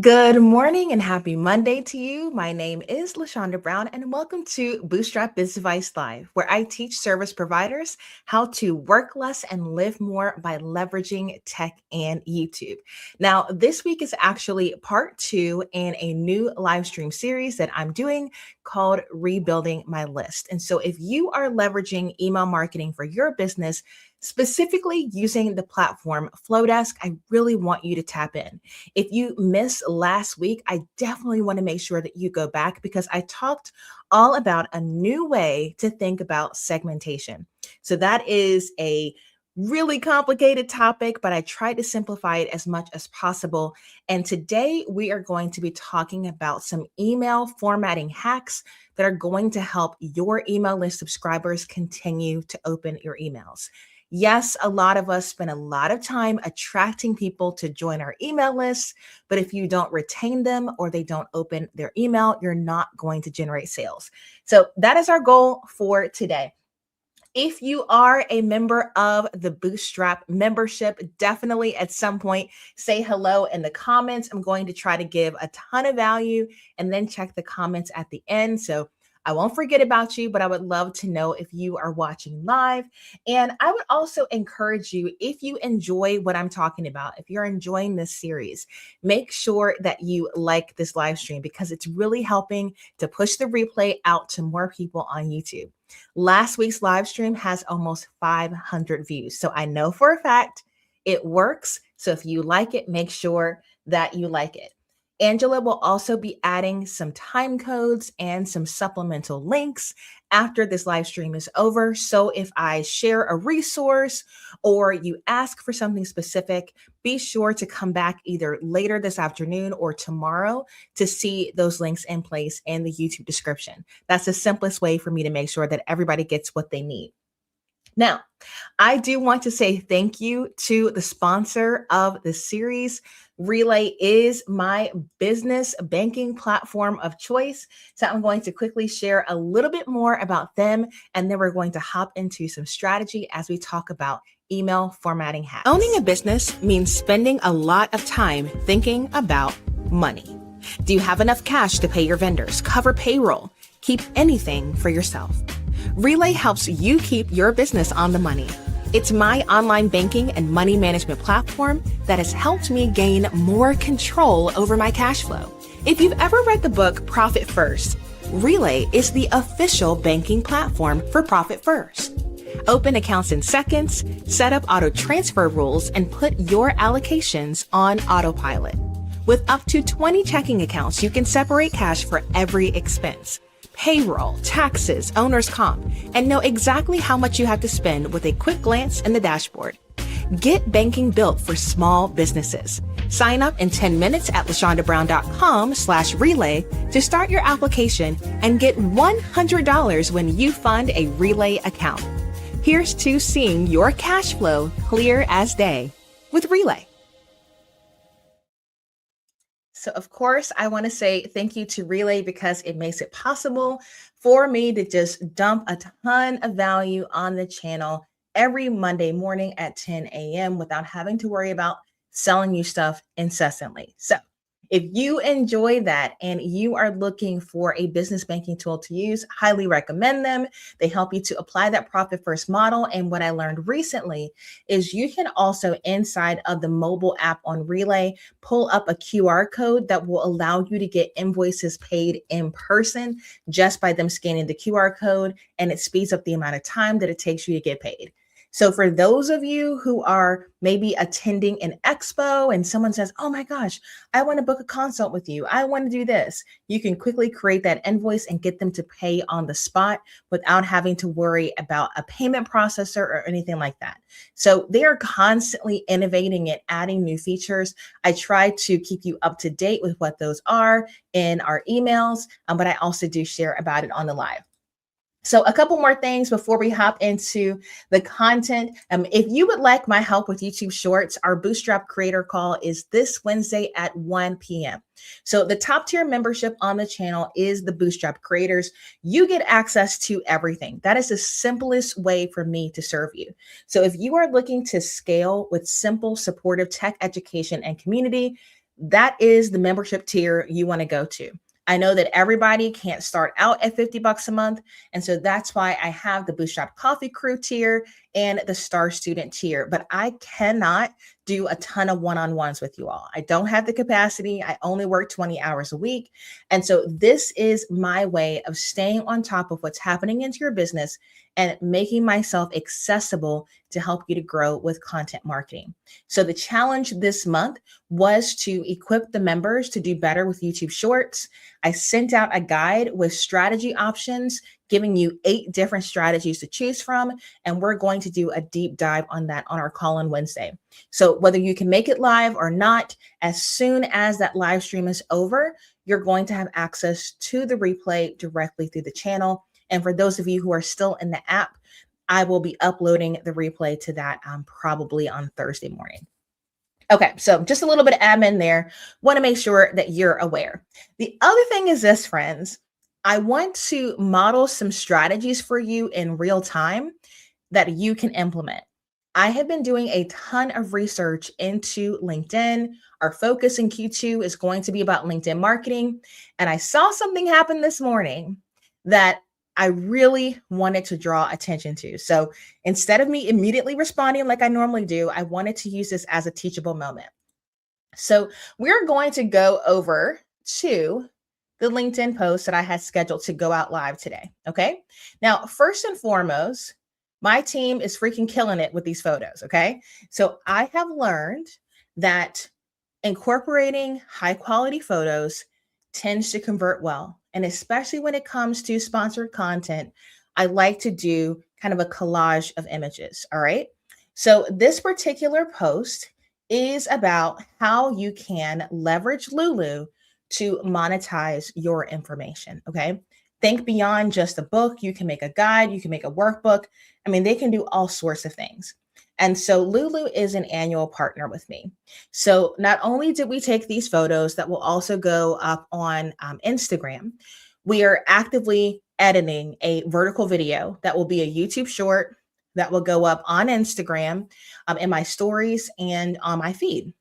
Good morning and happy Monday to you. My name is LaShonda Brown, and welcome to Bootstrap Biz Device Live, where I teach service providers how to work less and live more by leveraging tech and YouTube. Now, this week is actually part 2 in a new live stream series that I'm doing called Rebuilding My List. And so, if you are leveraging email marketing for your business, specifically using the platform Flodesk, I really want you to tap in. If you missed last week, I definitely want to make sure that you go back because I talked all about a new way to think about segmentation. So that is a really complicated topic, but I tried to simplify it as much as possible. And today we are going to be talking about some email formatting hacks that are going to help your email list subscribers continue to open your emails. Yes, a lot of us spend a lot of time attracting people to join our email lists, but if you don't retain them or they don't open their email, you're not going to generate sales. So that is our goal for today. If you are a member of the Bootstrap membership, definitely at some point say hello in the comments. I'm going to try to give a ton of value and then check the comments at the end. So I won't forget about you, but I would love to know if you are watching live. And I would also encourage you, if you enjoy what I'm talking about, if you're enjoying this series, make sure that you like this live stream because it's really helping to push the replay out to more people on YouTube. Last week's live stream has almost 500 views. So I know for a fact it works. So if you like it, make sure that you like it. Angela will also be adding some time codes and some supplemental links after this live stream is over. So if I share a resource or you ask for something specific, be sure to come back either later this afternoon or tomorrow to see those links in place in the YouTube description. That's the simplest way for me to make sure that everybody gets what they need. Now, I do want to say thank you to the sponsor of the series. Relay is my business banking platform of choice. So I'm going to quickly share a little bit more about them, and then we're going to hop into some strategy as we talk about email formatting hacks. Owning a business means spending a lot of time thinking about money. Do you have enough cash to pay your vendors, cover payroll, keep anything for yourself? Relay helps you keep your business on the money. It's my online banking and money management platform that has helped me gain more control over my cash flow. If you've ever read the book Profit First, Relay is the official banking platform for Profit First. Open accounts in seconds, set up auto transfer rules, and put your allocations on autopilot. With up to 20 checking accounts, you can separate cash for every expense. Payroll, taxes, owner's comp, and know exactly how much you have to spend with a quick glance in the dashboard. Get banking built for small businesses. Sign up in 10 minutes at lashondabrown.com/relay to start your application and get $100 when you fund a Relay account. Here's to seeing your cash flow clear as day with Relay. So of course, I want to say thank you to Relay because it makes it possible for me to just dump a ton of value on the channel every Monday morning at 10 a.m. without having to worry about selling you stuff incessantly. So if you enjoy that and you are looking for a business banking tool to use, highly recommend them. They help you to apply that profit first model. And what I learned recently is you can also, inside of the mobile app on Relay, pull up a QR code that will allow you to get invoices paid in person just by them scanning the QR code, and it speeds up the amount of time that it takes you to get paid. So for those of you who are maybe attending an expo and someone says, oh my gosh, I want to book a consult with you, I want to do this, you can quickly create that invoice and get them to pay on the spot without having to worry about a payment processor or anything like that. So they are constantly innovating and adding new features. I try to keep you up to date with what those are in our emails, but I also do share about it on the live. So a couple more things before we hop into the content. If you would like my help with YouTube Shorts, our Bootstrap Creator Call is this Wednesday at 1 p.m. So the top tier membership on the channel is the Bootstrap Creators. You get access to everything. That is the simplest way for me to serve you. So if you are looking to scale with simple, supportive tech education and community, that is the membership tier you want to go to. I know that everybody can't start out at $50 a month. And so that's why I have the Bootstrap Coffee Crew tier and the Star Student tier. But I cannot do a ton of one-on-ones with you all. I don't have the capacity. I only work 20 hours a week. And so this is my way of staying on top of what's happening into your business and making myself accessible to help you to grow with content marketing. So the challenge this month was to equip the members to do better with YouTube Shorts. I sent out a guide with strategy options, giving you 8 different strategies to choose from. And we're going to do a deep dive on that on our call on Wednesday. So whether you can make it live or not, as soon as that live stream is over, you're going to have access to the replay directly through the channel. And for those of you who are still in the app, I will be uploading the replay to that probably on Thursday morning. Okay, so just a little bit of admin there. Want to make sure that you're aware. The other thing is this, friends. I want to model some strategies for you in real time that you can implement. I have been doing a ton of research into LinkedIn. Our focus in Q2 is going to be about LinkedIn marketing. And I saw something happen this morning that I really wanted to draw attention to. So instead of me immediately responding like I normally do, I wanted to use this as a teachable moment. So we're going to go over to the LinkedIn post that I had scheduled to go out live today. Okay. Now, first and foremost, my team is freaking killing it with these photos. Okay. So I have learned that incorporating high quality photos tends to convert well. And especially when it comes to sponsored content, I like to do kind of a collage of images. All right. So this particular post is about how you can leverage Lulu to monetize your information. Okay. Think beyond just a book. You can make a guide, you can make a workbook. I mean, they can do all sorts of things. And so Lulu is an annual partner with me. So not only did we take these photos that will also go up on Instagram, we are actively editing a vertical video that will be a YouTube short that will go up on Instagram, in my stories and on my feed.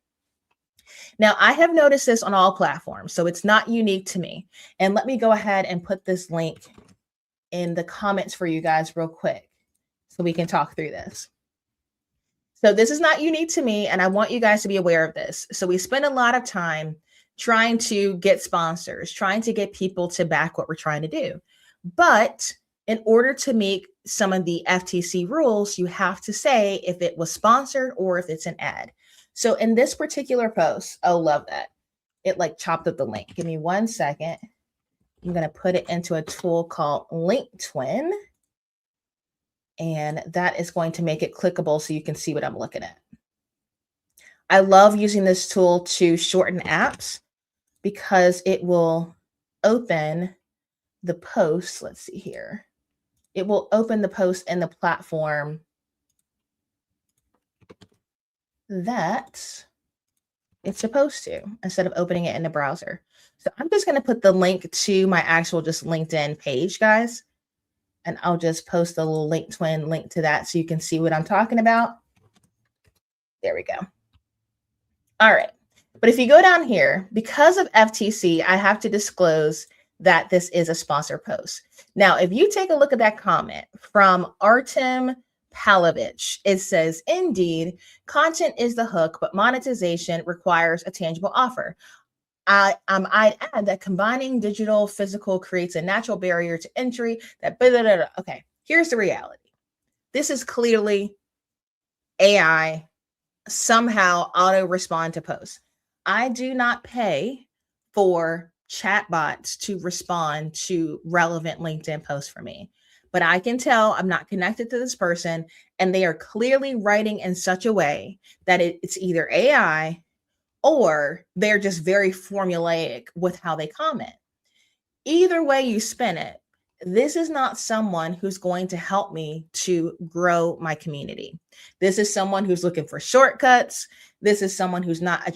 Now, I have noticed this on all platforms, so it's not unique to me. And let me go ahead and put this link in the comments for you guys real quick so we can talk through this. So this is not unique to me, and I want you guys to be aware of this. So we spend a lot of time trying to get sponsors, trying to get people to back what we're trying to do. But in order to meet some of the FTC rules, you have to say if it was sponsored or if it's an ad. So in this particular post, oh, love that. It like chopped up the link. Give me 1 second. I'm going to put it into a tool called Link Twin. And that is going to make it clickable so you can see what I'm looking at. I love using this tool to shorten apps because it will open the post. Let's see here. It will open the post in the platform that it's supposed to, instead of opening it in the browser. So I'm just going to put the link to my actual just LinkedIn page, guys. And I'll just post a little Link Twin link to that so you can see what I'm talking about. There we go. All right. But if you go down here, because of FTC, I have to disclose that this is a sponsor post. Now, if you take a look at that comment from Artem Palovich, it says, indeed, content is the hook, but monetization requires a tangible offer. I'd add that combining digital, physical creates a natural barrier to entry that, blah, blah, blah, blah. Okay, here's the reality. This is clearly AI somehow auto respond to posts. I do not pay for chatbots to respond to relevant LinkedIn posts for me, but I can tell I'm not connected to this person and they are clearly writing in such a way that it's either AI or they're just very formulaic with how they comment. Either way you spin it, this is not someone who's going to help me to grow my community. This is someone who's looking for shortcuts. This is someone who's not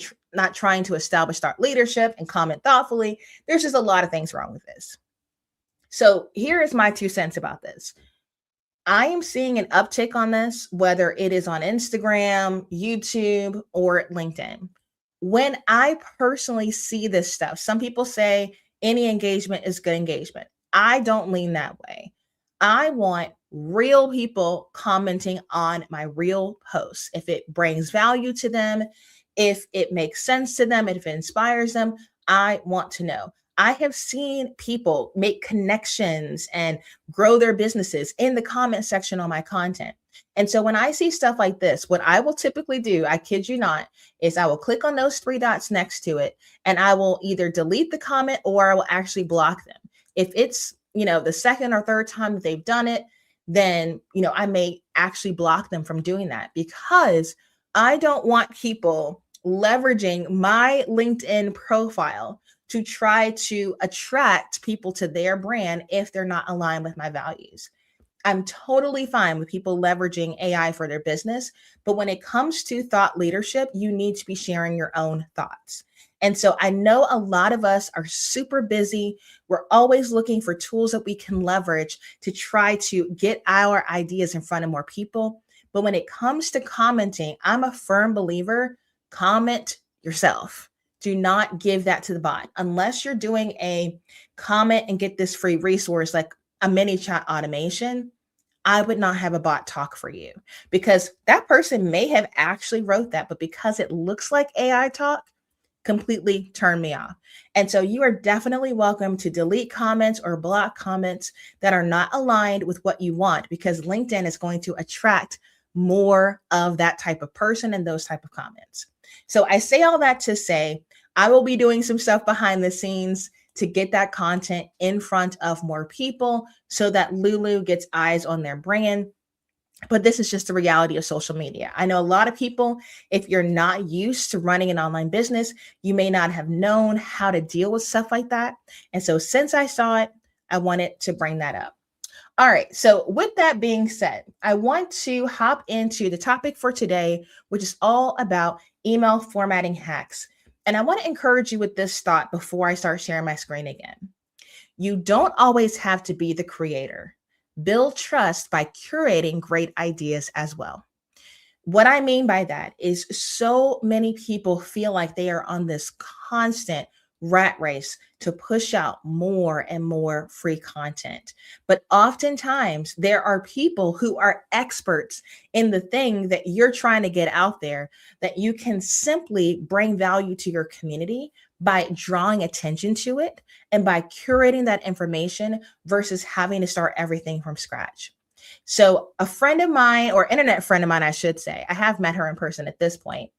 trying to establish thought leadership and comment thoughtfully. There's just a lot of things wrong with this. So here is my 2 cents about this. I am seeing an uptick on this, whether it is on Instagram, YouTube, or LinkedIn. When I personally see this stuff, some people say any engagement is good engagement. I don't lean that way. I want real people commenting on my real posts. If it brings value to them, if it makes sense to them, if it inspires them, I want to know. I have seen people make connections and grow their businesses in the comment section on my content. And so when I see stuff like this, what I will typically do, I kid you not, is I will click on those three dots next to it and I will either delete the comment or I will actually block them. If it's, the second or third time that they've done it, then, I may actually block them from doing that because I don't want people leveraging my LinkedIn profile to try to attract people to their brand if they're not aligned with my values. I'm totally fine with people leveraging AI for their business. But when it comes to thought leadership, you need to be sharing your own thoughts. And so I know a lot of us are super busy. We're always looking for tools that we can leverage to try to get our ideas in front of more people. But when it comes to commenting, I'm a firm believer, comment yourself. Do not give that to the bot unless you're doing a comment and get this free resource like a mini chat automation. I would not have a bot talk for you because that person may have actually wrote that, but because it looks like AI talk, completely turn me off. And so you are definitely welcome to delete comments or block comments that are not aligned with what you want because LinkedIn is going to attract more of that type of person and those type of comments. So I say all that to say, I will be doing some stuff behind the scenes to get that content in front of more people so that Lulu gets eyes on their brand. But this is just the reality of social media. I know a lot of people, if you're not used to running an online business, you may not have known how to deal with stuff like that. And so since I saw it, I wanted to bring that up. All right. So with that being said, I want to hop into the topic for today, which is all about email formatting hacks. And I want to encourage you with this thought before I start sharing my screen again. You don't always have to be the creator. Build trust by curating great ideas as well. What I mean by that is so many people feel like they are on this constant rat race to push out more and more free content. But oftentimes, there are people who are experts in the thing that you're trying to get out there that you can simply bring value to your community by drawing attention to it and by curating that information versus having to start everything from scratch. So a friend of mine, or internet friend of mine, I should say, I have met her in person at this point.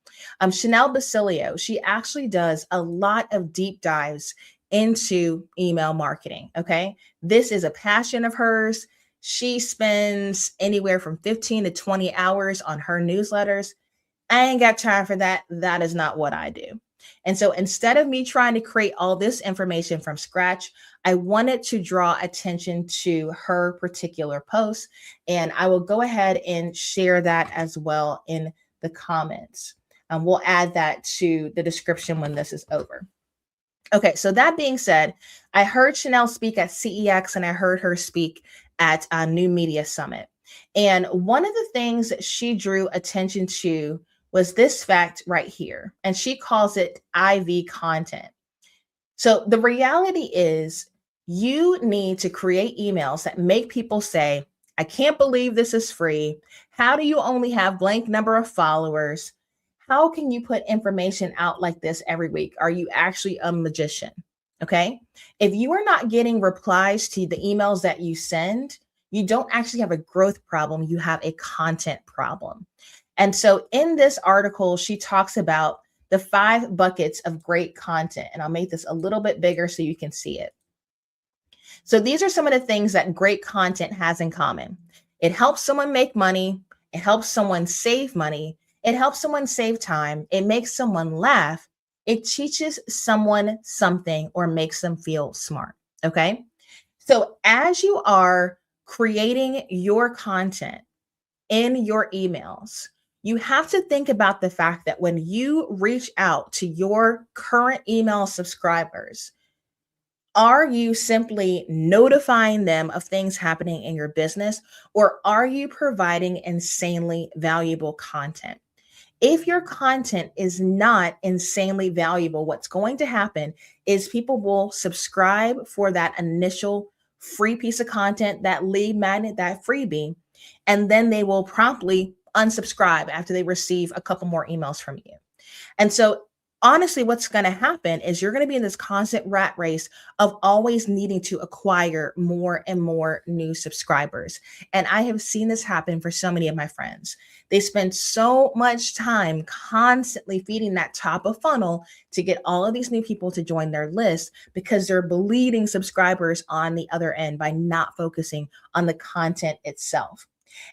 Chenell Basilio, she actually does a lot of deep dives into email marketing. Okay. This is a passion of hers. She spends anywhere from 15 to 20 hours on her newsletters. I ain't got time for that. That is not what I do. And so instead of me trying to create all this information from scratch, I wanted to draw attention to her particular post. And I will go ahead and share that as well in the comments. We'll add that to the description when this is over. Okay, so that being said, I heard Chenell speak at CEX and I heard her speak at a New Media Summit. And one of the things that she drew attention to was this fact right here, and she calls it IV content. So the reality is you need to create emails that make people say, I can't believe this is free. How do you only have blank number of followers? How can you put information out like this every week? Are you actually a magician? Okay. If you are not getting replies to the emails that you send, you don't actually have a growth problem. You have a content problem. And so in this article, she talks about the 5 buckets of great content. And I'll make this a little bit bigger so you can see it. So these are some of the things that great content has in common. It helps someone make money. It helps someone save money. It helps someone save time. It makes someone laugh. It teaches someone something or makes them feel smart. Okay. So as you are creating your content in your emails, you have to think about the fact that when you reach out to your current email subscribers, are you simply notifying them of things happening in your business, or are you providing insanely valuable content? If your content is not insanely valuable, what's going to happen is people will subscribe for that initial free piece of content, that lead magnet, that freebie, and then they will promptly unsubscribe after they receive a couple more emails from you. And so, honestly, what's going to happen is you're going to be in this constant rat race of always needing to acquire more and more new subscribers. And I have seen this happen for so many of my friends. They spend so much time constantly feeding that top of funnel to get all of these new people to join their list because they're bleeding subscribers on the other end by not focusing on the content itself.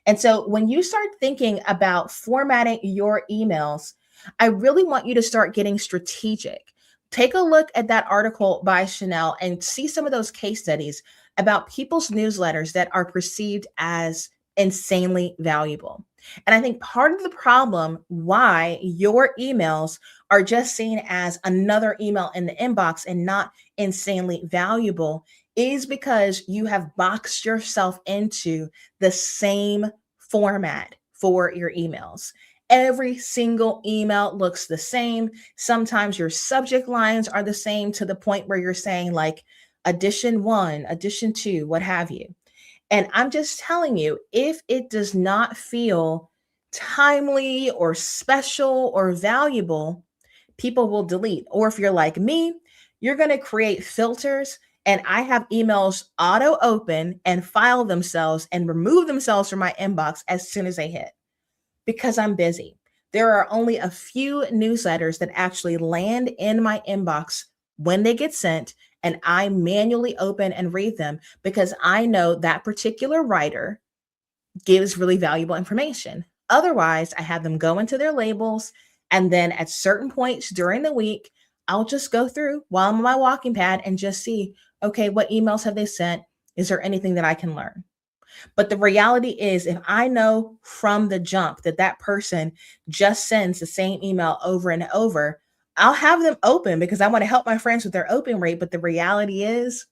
And so when you start thinking about formatting your emails, I really want you to start getting strategic. Take a look at that article by Chenell and see some of those case studies about people's newsletters that are perceived as insanely valuable. And I think part of the problem why your emails are just seen as another email in the inbox and not insanely valuable is because you have boxed yourself into the same format for your emails. Every single email looks the same. Sometimes your subject lines are the same to the point where you're saying, like, edition one, edition two, what have you. And I'm just telling you, if it does not feel timely or special or valuable, people will delete. Or if you're like me, you're going to create filters. And I have emails auto open and file themselves and remove themselves from my inbox as soon as they hit because I'm busy. There are only a few newsletters that actually land in my inbox when they get sent, and I manually open and read them because I know that particular writer gives really valuable information. Otherwise, I have them go into their labels, and then at certain points during the week, I'll just go through while I'm on my walking pad and just see, okay, what emails have they sent? Is there anything that I can learn? But the reality is, if I know from the jump that that person just sends the same email over and over, I'll have them open because I want to help my friends with their open rate. But the reality is,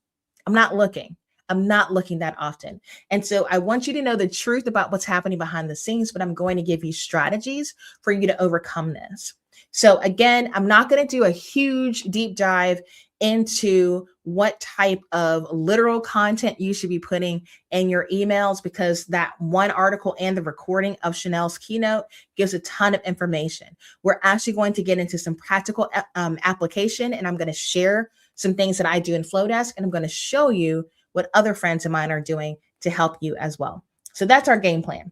I'm not looking. I'm not looking that often. And so I want you to know the truth about what's happening behind the scenes, but I'm going to give you strategies for you to overcome this. So, again, I'm not going to do a huge deep dive into what type of literal content you should be putting in your emails because that one article and the recording of Chenell's keynote gives a ton of information. We're actually going to get into some practical application, and I'm going to share some things that I do in Flodesk, and I'm going to show you what other friends of mine are doing to help you as well. So that's our game plan.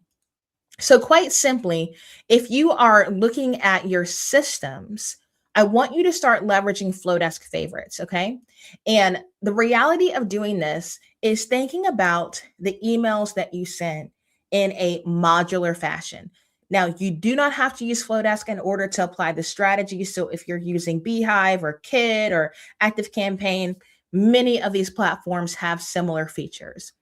So quite simply, if you are looking at your systems, I want you to start leveraging Flodesk favorites, okay? And the reality of doing this is thinking about the emails that you send in a modular fashion. Now, you do not have to use Flodesk in order to apply the strategy. So if you're using Beehive or Kit or ActiveCampaign, many of these platforms have similar features.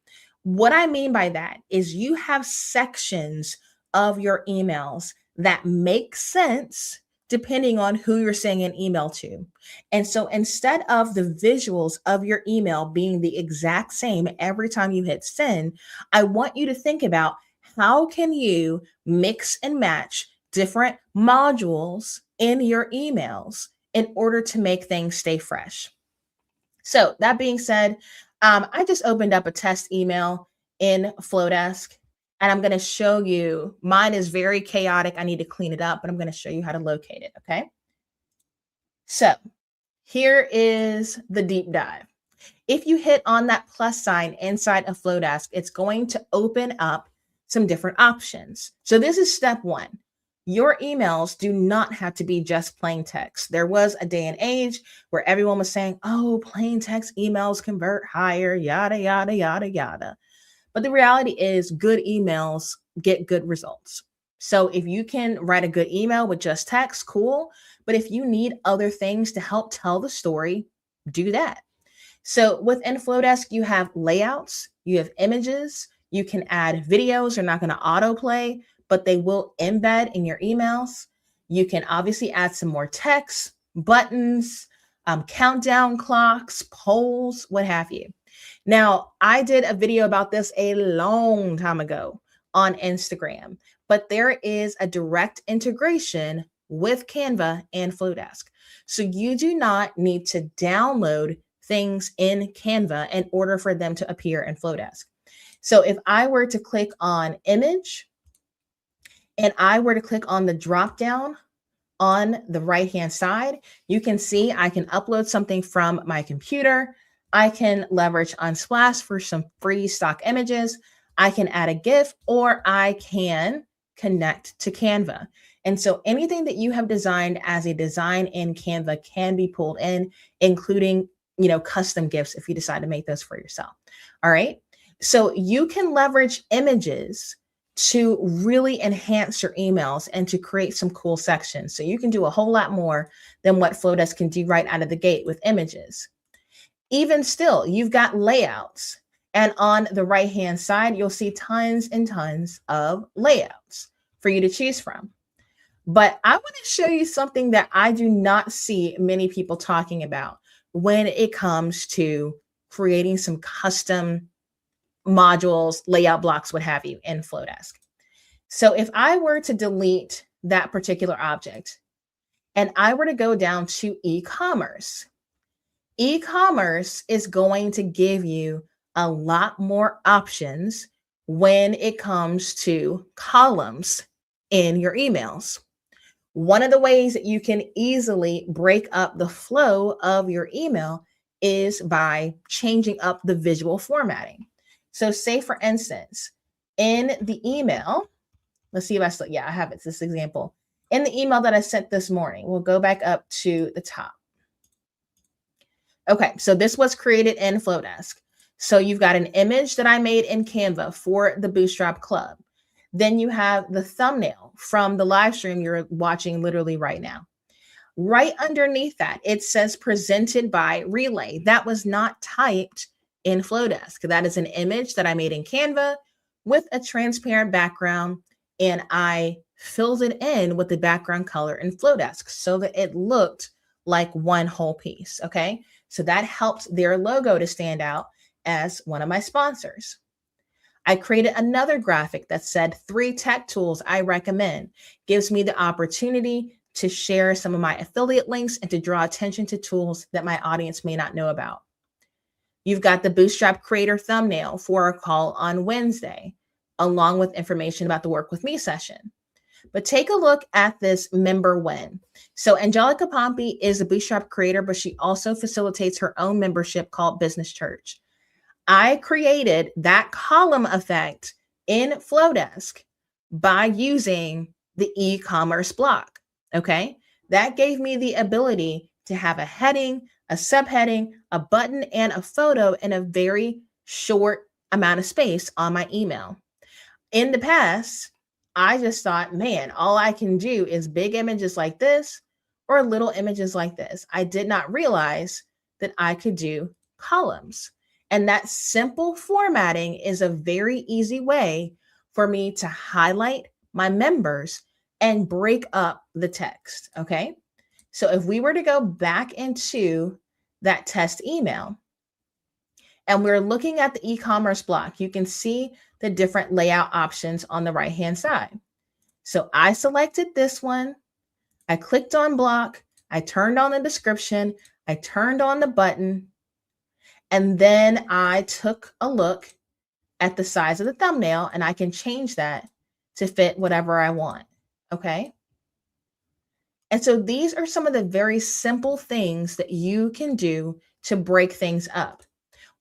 What I mean by that is you have sections of your emails that make sense depending on who you're sending an email to. And so instead of the visuals of your email being the exact same every time you hit send, I want you to think about how can you mix and match different modules in your emails in order to make things stay fresh. So that being said, I just opened up a test email in Flodesk, and I'm going to show you. Mine is very chaotic. I need to clean it up, but I'm going to show you how to locate it. Okay. So here is the deep dive. If you hit on that plus sign inside of Flodesk, it's going to open up some different options. So this is step one. Your emails do not have to be just plain text. There was a day and age where everyone was saying, oh, plain text emails convert higher, yada, yada, yada, yada. But the reality is, good emails get good results. So if you can write a good email with just text, cool. But if you need other things to help tell the story, do that. So within Flodesk, you have layouts, you have images, you can add videos. They're not going to autoplay, but they will embed in your emails. You can obviously add some more text, buttons, countdown clocks, polls, what have you. Now, I did a video about this a long time ago on Instagram, but there is a direct integration with Canva and Flodesk. So you do not need to download things in Canva in order for them to appear in Flodesk. So if I were to click on image and I were to click on the drop down on the right hand side, you can see I can upload something from my computer. I can leverage Unsplash for some free stock images. I can add a GIF, or I can connect to Canva. And so anything that you have designed as a design in Canva can be pulled in, including, custom GIFs if you decide to make those for yourself. All right. So you can leverage images to really enhance your emails and to create some cool sections. So you can do a whole lot more than what Flodesk can do right out of the gate with images. Even still, you've got layouts. And on the right-hand side, you'll see tons and tons of layouts for you to choose from. But I want to show you something that I do not see many people talking about when it comes to creating some custom modules, layout blocks, what have you, in Flodesk. So if I were to delete that particular object and I were to go down to e-commerce, e-commerce is going to give you a lot more options when it comes to columns in your emails. One of the ways that you can easily break up the flow of your email is by changing up the visual formatting. So say, for instance, in the email, let's see if I still, yeah, I have it. This example. In the email that I sent this morning, we'll go back up to the top. Okay, so this was created in Flodesk. So you've got an image that I made in Canva for the Bootstrap Club. Then you have the thumbnail from the live stream you're watching literally right now. Right underneath that, it says presented by Relay. That was not typed in Flodesk. That is an image that I made in Canva with a transparent background, and I filled it in with the background color in Flodesk so that it looked like one whole piece. Okay, so that helped their logo to stand out as one of my sponsors. I created another graphic that said 3 tech tools I recommend. Gives me the opportunity to share some of my affiliate links and to draw attention to tools that my audience may not know about. You've got the Bootstrap Creator thumbnail for a call on Wednesday, along with information about the Work With Me session. But take a look at this member win. So Angelica Pompey is a Bootstrap creator, but she also facilitates her own membership called Business Church. I created that column effect in Flodesk by using the e-commerce block. Okay, that gave me the ability to have a heading, a subheading, a button, and a photo in a very short amount of space on my email. In the past, I just thought, man, all I can do is big images like this or little images like this. I did not realize that I could do columns. And that simple formatting is a very easy way for me to highlight my members and break up the text. Okay. So if we were to go back into that test email and we're looking at the e-commerce block, you can see the different layout options on the right-hand side. So I selected this one. I clicked on block. I turned on the description. I turned on the button. And then I took a look at the size of the thumbnail, and I can change that to fit whatever I want. Okay. And so these are some of the very simple things that you can do to break things up.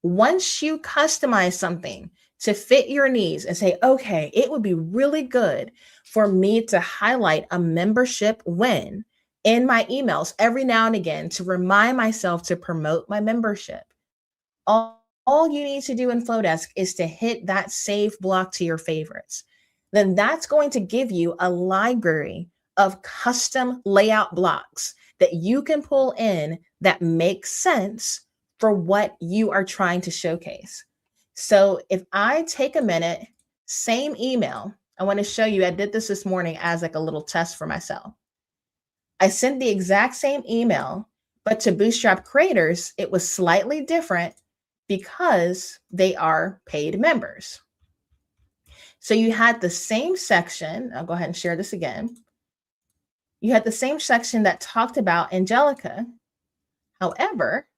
Once you customize something to fit your needs and say, okay, it would be really good for me to highlight a membership win in my emails every now and again to remind myself to promote my membership. All you need to do in Flodesk is to hit that save block to your favorites. Then that's going to give you a library of custom layout blocks that you can pull in that make sense for what you are trying to showcase. So if I take a minute, same email, I want to show you, I did this morning as like a little test for myself. I sent the exact same email, but to Bootstrap creators, it was slightly different because they are paid members. So you had the same section. I'll go ahead and share this again. You had the same section that talked about Angelica. However,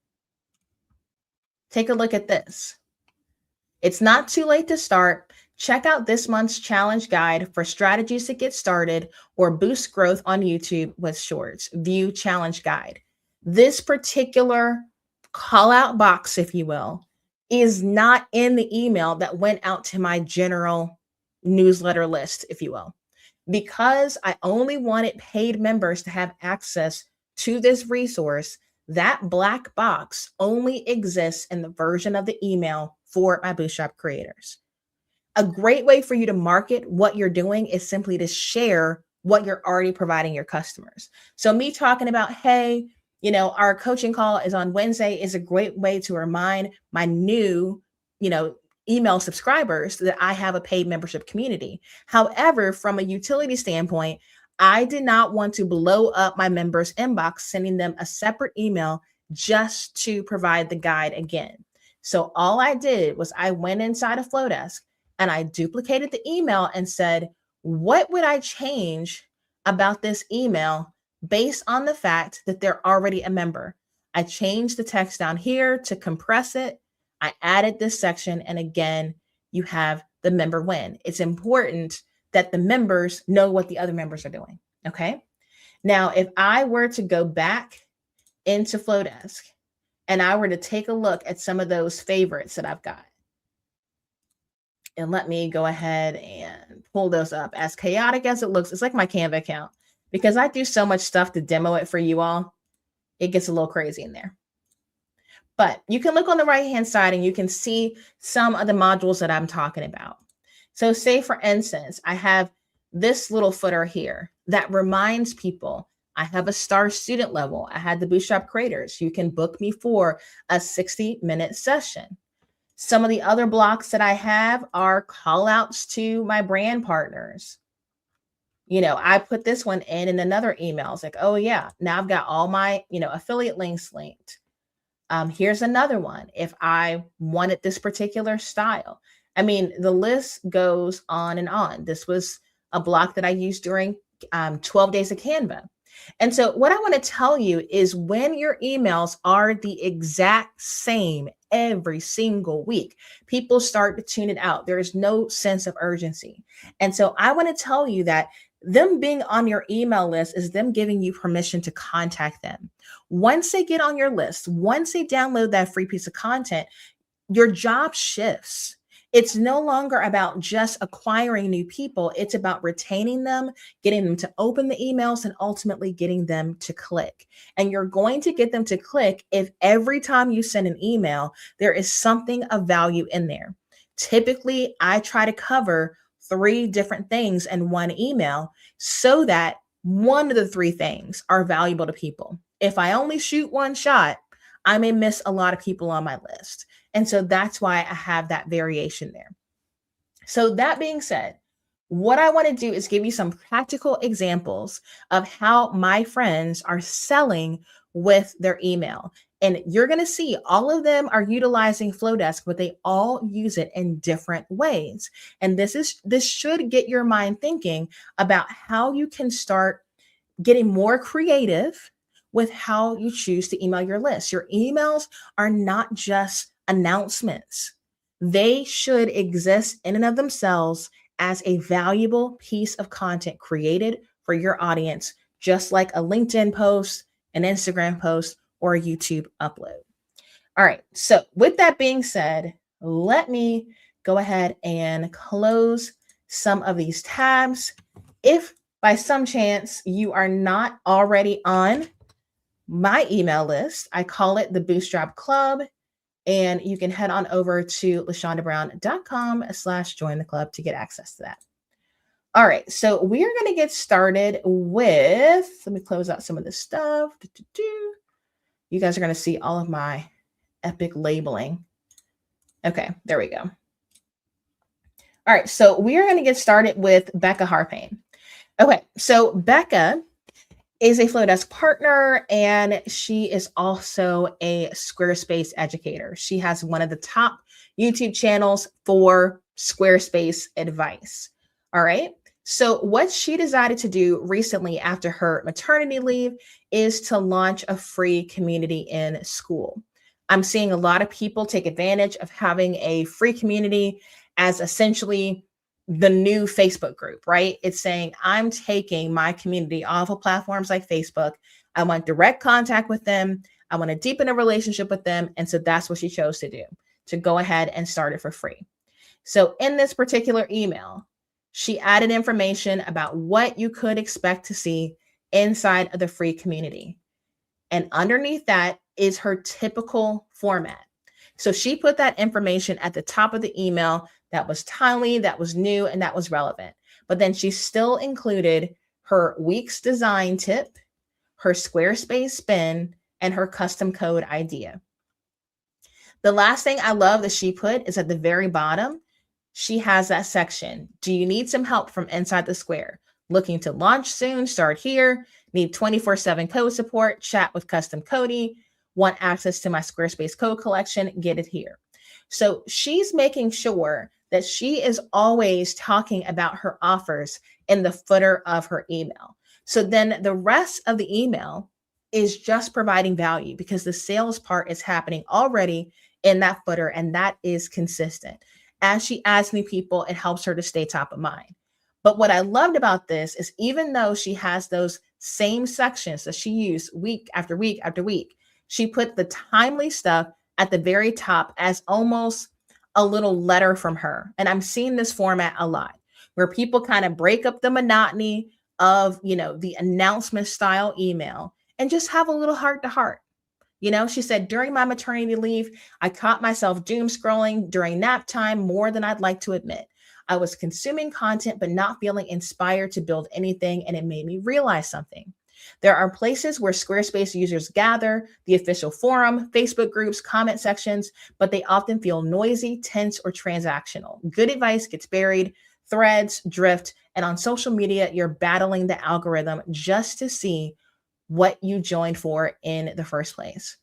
take a look at this. It's not too late to start. Check out this month's challenge guide for strategies to get started or boost growth on YouTube with shorts. View challenge guide. This particular call out box, if you will, is not in the email that went out to my general newsletter list, if you will, because I only wanted paid members to have access to this resource. That black box only exists in the version of the email for my Bootstrap creators. A great way for you to market what you're doing is simply to share what you're already providing your customers. So me talking about, hey, our coaching call is on Wednesday is a great way to remind my new, email subscribers that I have a paid membership community. However, from a utility standpoint, I did not want to blow up my members' inbox, sending them a separate email just to provide the guide again. So all I did was I went inside of Flodesk and I duplicated the email and said, what would I change about this email based on the fact that they're already a member? I changed the text down here to compress it. I added this section. And again, you have the member win. It's important that the members know what the other members are doing. Okay. Now, if I were to go back into Flodesk and I were to take a look at some of those favorites that I've got, and let me go ahead and pull those up. As chaotic as it looks, it's like my Canva account because I do so much stuff to demo it for you all. It gets a little crazy in there. But you can look on the right-hand side and you can see some of the modules that I'm talking about. So say, for instance, I have this little footer here that reminds people I have a star student level. I had the Bootstrap creators. You can book me for a 60-minute session. Some of the other blocks that I have are call outs to my brand partners. I put this one in another email. It's like, oh yeah, now I've got all my, affiliate links linked. Here's another one. If I wanted this particular style, the list goes on and on. This was a block that I used during 12 days of Canva. And so what I want to tell you is when your emails are the exact same every single week, people start to tune it out. There is no sense of urgency. And so I want to tell you that them being on your email list is them giving you permission to contact them. Once they get on your list, once they download that free piece of content, your job shifts. It's no longer about just acquiring new people. It's about retaining them, getting them to open the emails, and ultimately getting them to click. And you're going to get them to click if every time you send an email, there is something of value in there. Typically, I try to cover 3 different things in one email so that one of the 3 things are valuable to people. If I only shoot one shot, I may miss a lot of people on my list. And so that's why I have that variation there. So that being said, what I want to do is give you some practical examples of how my friends are selling with their email. And you're going to see all of them are utilizing Flodesk, but they all use it in different ways. And this should get your mind thinking about how you can start getting more creative with how you choose to email your list. Your emails are not just announcements. They should exist in and of themselves as a valuable piece of content created for your audience, just like a LinkedIn post, an Instagram post, or a YouTube upload. All right. So with that being said, let me go ahead and close some of these tabs. If by some chance you are not already on my email list, I call it the Bootstrap Club, and you can head on over to lashondabrown.com/join the club to get access to that. All right, so we are going to get started with, let me close out some of this stuff. You guys are going to see all of my epic labeling. Okay, there we go. All right, so we are going to get started with Becca Harpain. Okay, so Becca is a Flodesk partner, and she is also a Squarespace educator. She has one of the top YouTube channels for Squarespace advice. All right. So, what she decided to do recently after her maternity leave is to launch a free community in school. I'm seeing a lot of people take advantage of having a free community as essentially the new Facebook group, right? It's saying, I'm taking my community off of platforms like Facebook. I want direct contact with them. I want to deepen a relationship with them. And so that's what she chose to do, to go ahead and start it for free. So in this particular email, she added information about what you could expect to see inside of the free community. And underneath that is her typical format. So she put that information at the top of the email that was timely, that was new, and that was relevant. But then she still included her week's design tip, her Squarespace spin, and her custom code idea. The last thing I love that she put is at the very bottom, she has that section. Do you need some help from inside the square? Looking to launch soon? Start here. Need 24/7 code support? Chat with custom Cody. Want access to my Squarespace code collection? Get it here. So she's making sure that she is always talking about her offers in the footer of her email. So then the rest of the email is just providing value because the sales part is happening already in that footer, and that is consistent. As she adds new people, it helps her to stay top of mind. But what I loved about this is even though she has those same sections that she used week after week after week, she put the timely stuff at the very top as almost a little letter from her. And I'm seeing this format a lot where people kind of break up the monotony of, the announcement style email and just have a little heart to heart. She said, during my maternity leave, I caught myself doom scrolling during nap time more than I'd like to admit. I was consuming content, but not feeling inspired to build anything. And it made me realize something. There are places where Squarespace users gather, the official forum, Facebook groups, comment sections, but they often feel noisy, tense, or transactional. Good advice gets buried, threads drift, and on social media, you're battling the algorithm just to see what you joined for in the first place.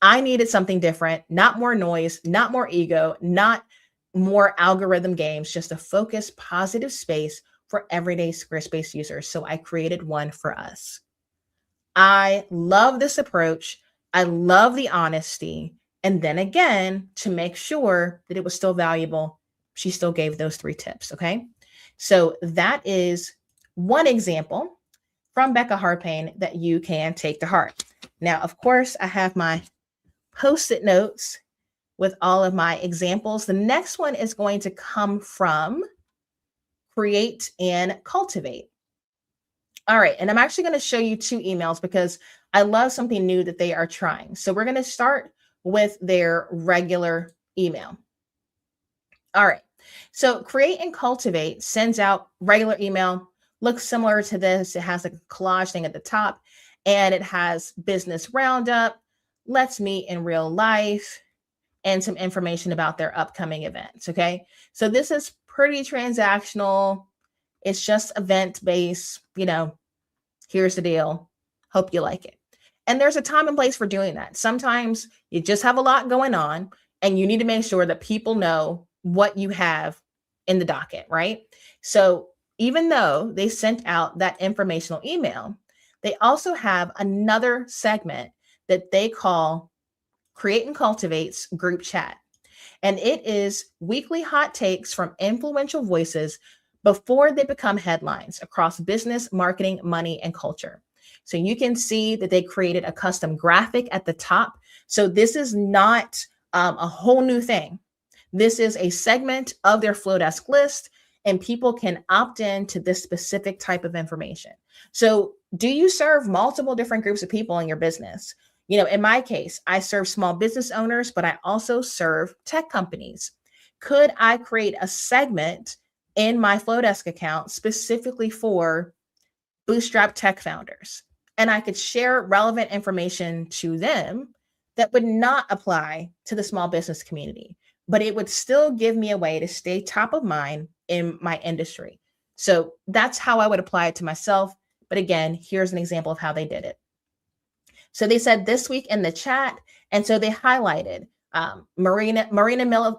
I needed something different, not more noise, not more ego, not more algorithm games, just a focused, positive space for everyday Squarespace users. So I created one for us. I love this approach. I love the honesty. And then again, to make sure that it was still valuable, she still gave those 3 tips. Okay. So that is one example from Becca Harpain that you can take to heart. Now, of course, I have my Post-it notes with all of my examples. The next one is going to come from Create and Cultivate. All right, and I'm actually going to show you 2 emails because I love something new that they are trying. So we're going to start with their regular email. All right, so Create and Cultivate sends out regular email, looks similar to this. It has a collage thing at the top, and it has business roundup, let's meet in real life, and some information about their upcoming events. Okay. So this is pretty transactional. It's just event based, here's the deal. Hope you like it. And there's a time and place for doing that. Sometimes you just have a lot going on and you need to make sure that people know what you have in the docket, right? So even though they sent out that informational email, they also have another segment that they call Create and Cultivate's group chat. And it is weekly hot takes from influential voices before they become headlines across business, marketing, money, and culture. So you can see that they created a custom graphic at the top. So this is not a whole new thing. This is a segment of their Flodesk list, and people can opt in to this specific type of information. So do you serve multiple different groups of people in your business? In my case, I serve small business owners, but I also serve tech companies. Could I create a segment in my Flodesk account specifically for Bootstrap tech founders? And I could share relevant information to them that would not apply to the small business community, but it would still give me a way to stay top of mind in my industry. So that's how I would apply it to myself. But again, here's an example of how they did it. So they said this week in the chat, and so they highlighted Marina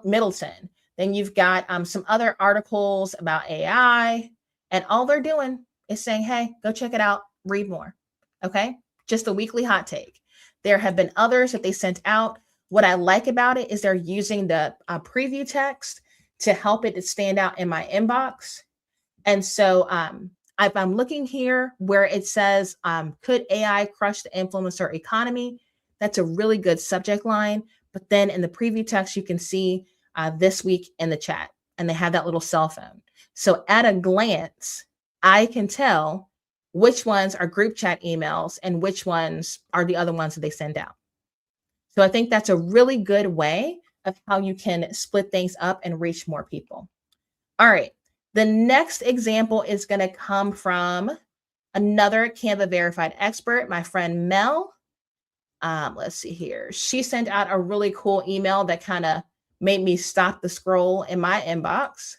Middleton. Then you've got some other articles about AI, and all they're doing is saying, hey, go check it out, read more. Okay, just a weekly hot take. There have been others that they sent out. What I like about it is they're using the preview text to help it to stand out in my inbox. And so if I'm looking here where it says, could AI crush the influencer economy? That's a really good subject line. But then in the preview text, you can see this week in the chat, and they have that little cell phone. So at a glance, I can tell which ones are group chat emails and which ones are the other ones that they send out. So I think that's a really good way of how you can split things up and reach more people. All right. The next example is going to come from another Canva verified expert, my friend Mel. Let's see here. She sent out a really cool email that kind of made me stop the scroll in my inbox.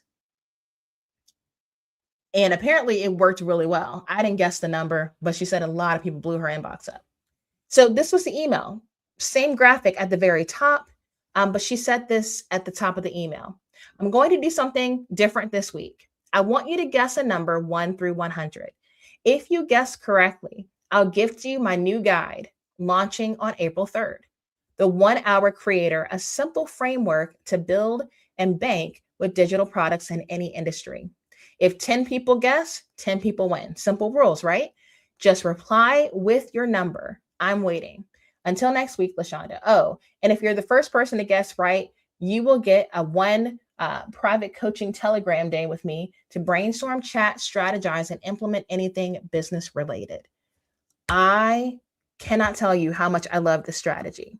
And apparently it worked really well. I didn't guess the number, but she said a lot of people blew her inbox up. So this was the email. Same graphic at the very top, but she said this at the top of the email. I'm going to do something different this week. I want you to guess a number 1 through 100. If you guess correctly, I'll gift you my new guide launching on April 3rd. The 1 Hour Creator, a simple framework to build and bank with digital products in any industry. If 10 people guess, 10 people win. Simple rules, right? Just reply with your number. I'm waiting. Until next week, LaShonda. Oh, and if you're the first person to guess right, you will get a one private coaching Telegram day with me to brainstorm, chat, strategize, and implement anything business related. I cannot tell you how much I love this strategy.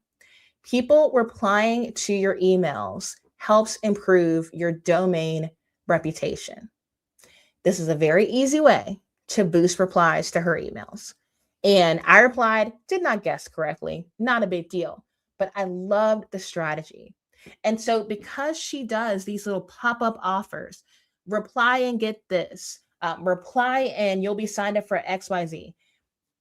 People replying to your emails helps improve your domain reputation. This is a very easy way to boost replies to her emails. And I replied, did not guess correctly, not a big deal, but I loved the strategy. And so because she does these little pop-up offers, reply and get this, reply and you'll be signed up for XYZ.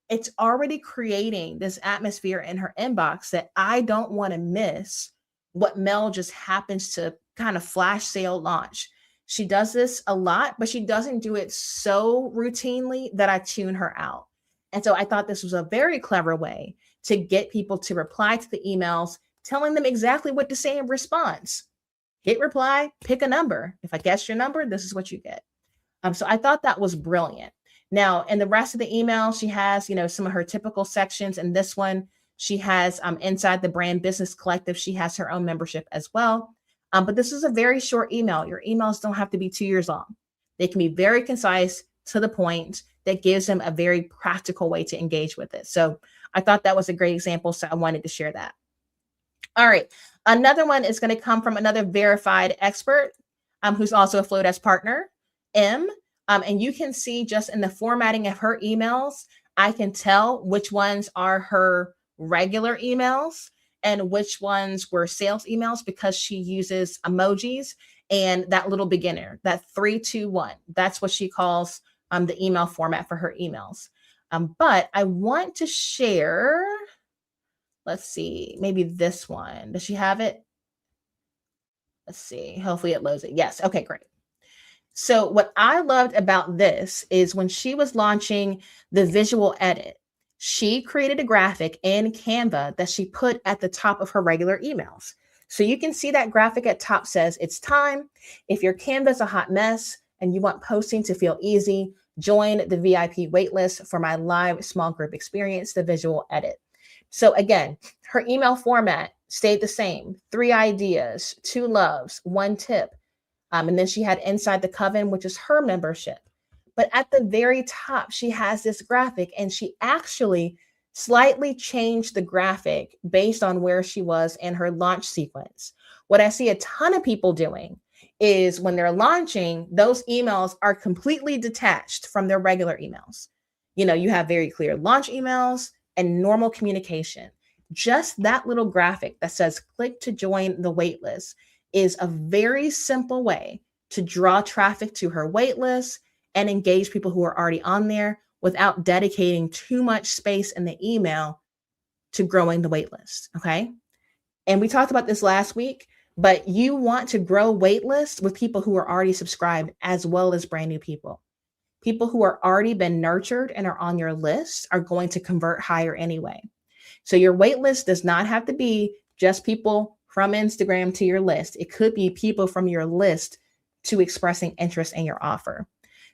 It's already creating this atmosphere in her inbox that I don't want to miss what Mel just happens to kind of flash sale launch. She does this a lot, but she doesn't do it so routinely that I tune her out. And so I thought this was a very clever way to get people to reply to the emails, telling them exactly what to say in response. Hit reply, pick a number. If I guess your number, this is what you get. So I thought that was brilliant. Now, in the rest of the email, she has, some of her typical sections. And this one, she has inside the Brand Business Collective, she has her own membership as well. But this is a very short email. Your emails don't have to be 2 years long. They can be very concise, to the point, that gives them a very practical way to engage with it. So I thought that was a great example. So I wanted to share that. All right. Another one is going to come from another verified expert who's also a Flodesk partner, M. And you can see just in the formatting of her emails, I can tell which ones are her regular emails and which ones were sales emails because she uses emojis and that little beginner, that 3, 2, 1. That's what she calls the email format for her emails. But I want to share, let's see, maybe this one. Does she have it? Let's see. Hopefully it loads it. Yes. Okay, great. So what I loved about this is when she was launching the visual edit, she created a graphic in Canva that she put at the top of her regular emails. So you can see that graphic at top says it's time. If your Canva's a hot mess and you want posting to feel easy, join the VIP waitlist for my live small group experience, the visual edit. So again, her email format stayed the same. 3 ideas, 2 loves, 1 tip. And then she had Inside the Coven, which is her membership. But at the very top, she has this graphic, and she actually slightly changed the graphic based on where she was in her launch sequence. What I see a ton of people doing is when they're launching, those emails are completely detached from their regular emails. You have very clear launch emails and normal communication. Just that little graphic that says click to join the waitlist is a very simple way to draw traffic to her waitlist and engage people who are already on there without dedicating too much space in the email to growing the wait list. Okay. And we talked about this last week, but you want to grow wait lists with people who are already subscribed as well as brand new people. People who are already been nurtured and are on your list are going to convert higher anyway. So your wait list does not have to be just people from Instagram to your list. It could be people from your list to expressing interest in your offer.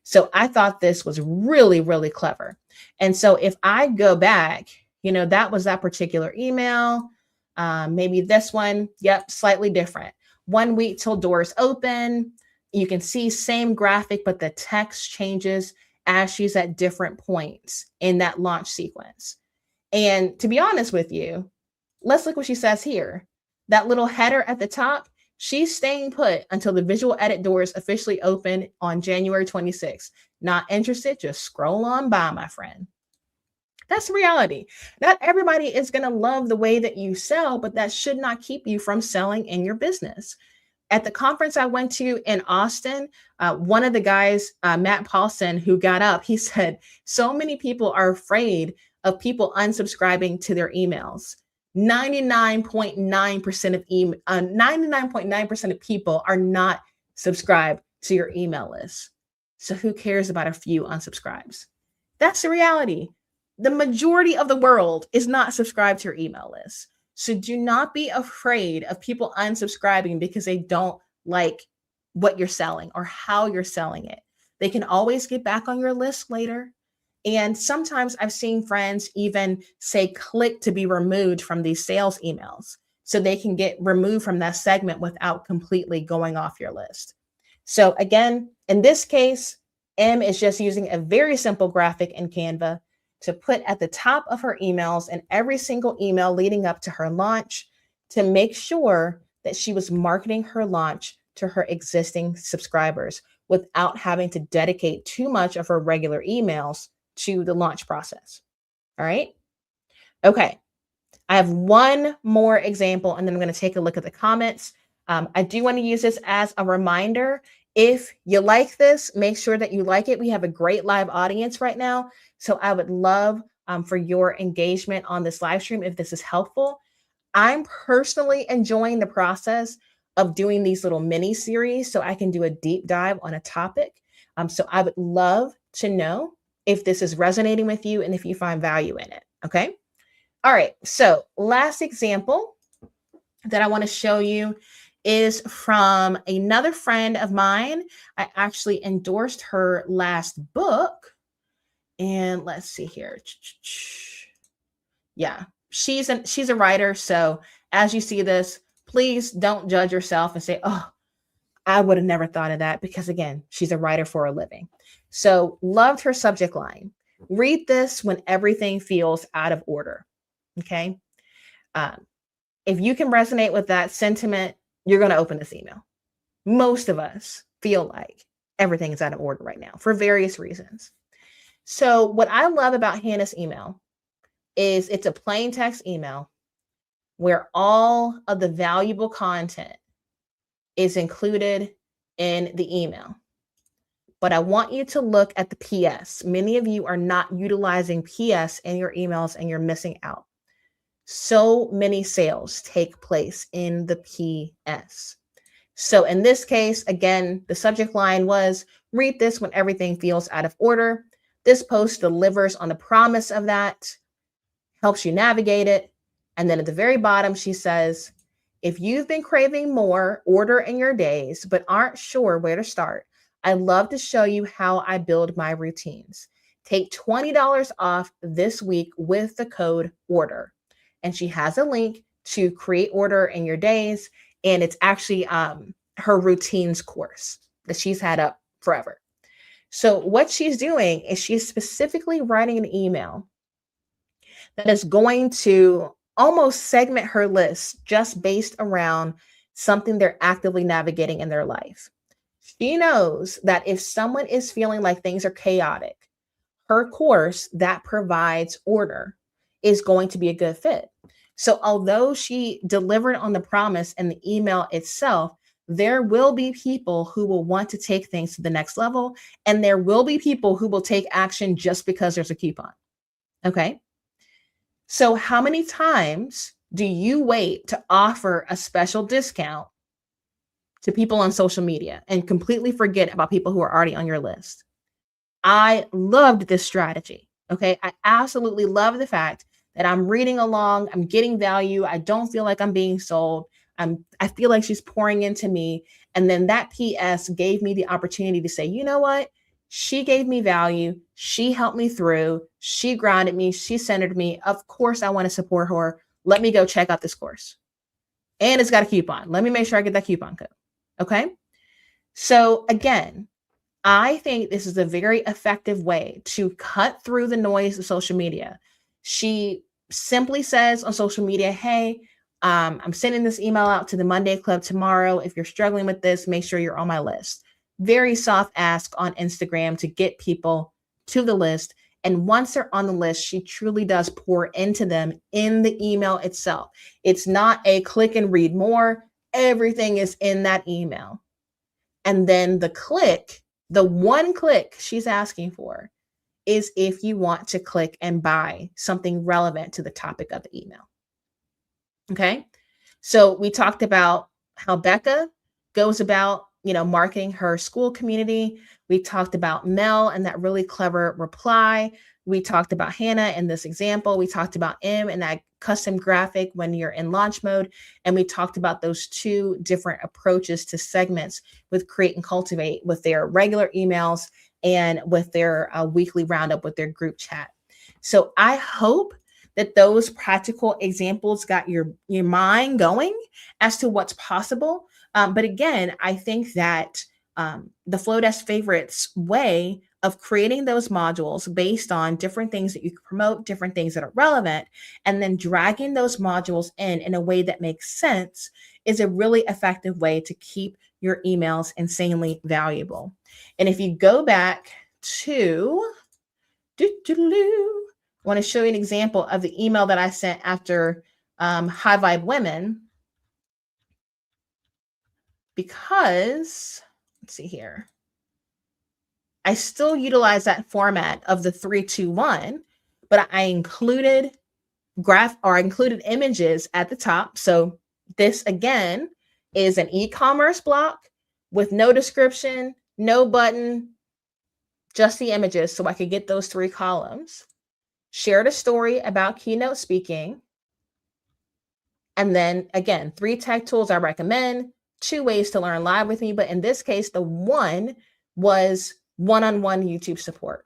So I thought this was really, really clever. And so if I go back, that was that particular email. Maybe this one, yep, slightly different. 1 week till doors open. You can see same graphic, but the text changes as she's at different points in that launch sequence. And to be honest with you, let's look what she says here. That little header at the top, she's staying put until the visual edit doors officially open on January 26th. Not interested, just scroll on by, my friend. That's reality. Not everybody is going to love the way that you sell, but that should not keep you from selling in your business. At the conference I went to in Austin, one of the guys, Matt Paulson, who got up, he said, so many people are afraid of people unsubscribing to their emails. 99.9% of people are not subscribed to your email list. So who cares about a few unsubscribes? That's the reality. The majority of the world is not subscribed to your email list. So do not be afraid of people unsubscribing because they don't like what you're selling or how you're selling it. They can always get back on your list later. And sometimes I've seen friends even say, click to be removed from these sales emails so they can get removed from that segment without completely going off your list. So again, in this case, M is just using a very simple graphic in Canva to put at the top of her emails and every single email leading up to her launch to make sure that she was marketing her launch to her existing subscribers without having to dedicate too much of her regular emails to the launch process. All right. Okay. I have one more example, and then I'm going to take a look at the comments. I do want to use this as a reminder. If you like this, make sure that you like it. We have a great live audience right now. So I would love for your engagement on this live stream if this is helpful. I'm personally enjoying the process of doing these little mini series so I can do a deep dive on a topic. So I would love to know if this is resonating with you and if you find value in it. Okay. All right. So last example that I want to show you is from another friend of mine. I actually endorsed her last book. And let's see here. Yeah, she's a writer. So as you see this, please don't judge yourself and say, oh, I would have never thought of that, because again, she's a writer for a living. So loved her subject line. Read this when everything feels out of order. Okay. If you can resonate with that sentiment, you're going to open this email. Most of us feel like everything is out of order right now for various reasons. So what I love about Hannah's email is it's a plain text email where all of the valuable content is included in the email. But I want you to look at the PS. Many of you are not utilizing PS in your emails and you're missing out. So many sales take place in the PS. So in this case, again, the subject line was, read this when everything feels out of order. This post delivers on the promise of that, helps you navigate it. And then at the very bottom, she says, if you've been craving more order in your days, but aren't sure where to start, I'd love to show you how I build my routines. Take $20 off this week with the code ORDER. And she has a link to create order in your days. And it's actually her routines course that she's had up forever. So what she's doing is she's specifically writing an email that is going to almost segment her list just based around something they're actively navigating in their life. She knows that if someone is feeling like things are chaotic, her course that provides order is going to be a good fit. So although she delivered on the promise in the email itself, there will be people who will want to take things to the next level, and there will be people who will take action just because there's a coupon. Okay. So, how many times do you wait to offer a special discount to people on social media and completely forget about people who are already on your list? I loved this strategy. Okay. I absolutely love the fact that I'm reading along, I'm getting value. I don't feel like I'm being sold. I feel like she's pouring into me. And then that PS gave me the opportunity to say, you know what? She gave me value. She helped me through. She grounded me. She centered me. Of course, I want to support her. Let me go check out this course. And it's got a coupon. Let me make sure I get that coupon code. Okay. So again, I think this is a very effective way to cut through the noise of social media. She simply says on social media, hey, I'm sending this email out to the Monday Club tomorrow. If you're struggling with this, make sure you're on my list. Very soft ask on Instagram to get people to the list. And once they're on the list, she truly does pour into them in the email itself. It's not a click and read more. Everything is in that email. And then the one click she's asking for is if you want to click and buy something relevant to the topic of the email. Okay. So we talked about how Becca goes about, marketing her school community. We talked about Mel and that really clever reply. We talked about Hannah in this example. We talked about M and that custom graphic when you're in launch mode. And we talked about those two different approaches to segments with Create and Cultivate, with their regular emails and with their weekly roundup with their group chat. So I hope that those practical examples got your mind going as to what's possible. But again, I think that the Flodesk Favorites way of creating those modules based on different things that you can promote, different things that are relevant, and then dragging those modules in a way that makes sense is a really effective way to keep your emails insanely valuable. And if you go back to, I want to show you an example of the email that I sent after High Vibe Women, because let's see here. I still utilize that format of the 3-2-1, but I included images at the top. So this again is an e-commerce block with no description, no button, just the images. So I could get those 3 columns. Shared a story about keynote speaking. And then again, 3 tech tools I recommend, 2 ways to learn live with me. But in this case, the one was one-on-one YouTube support.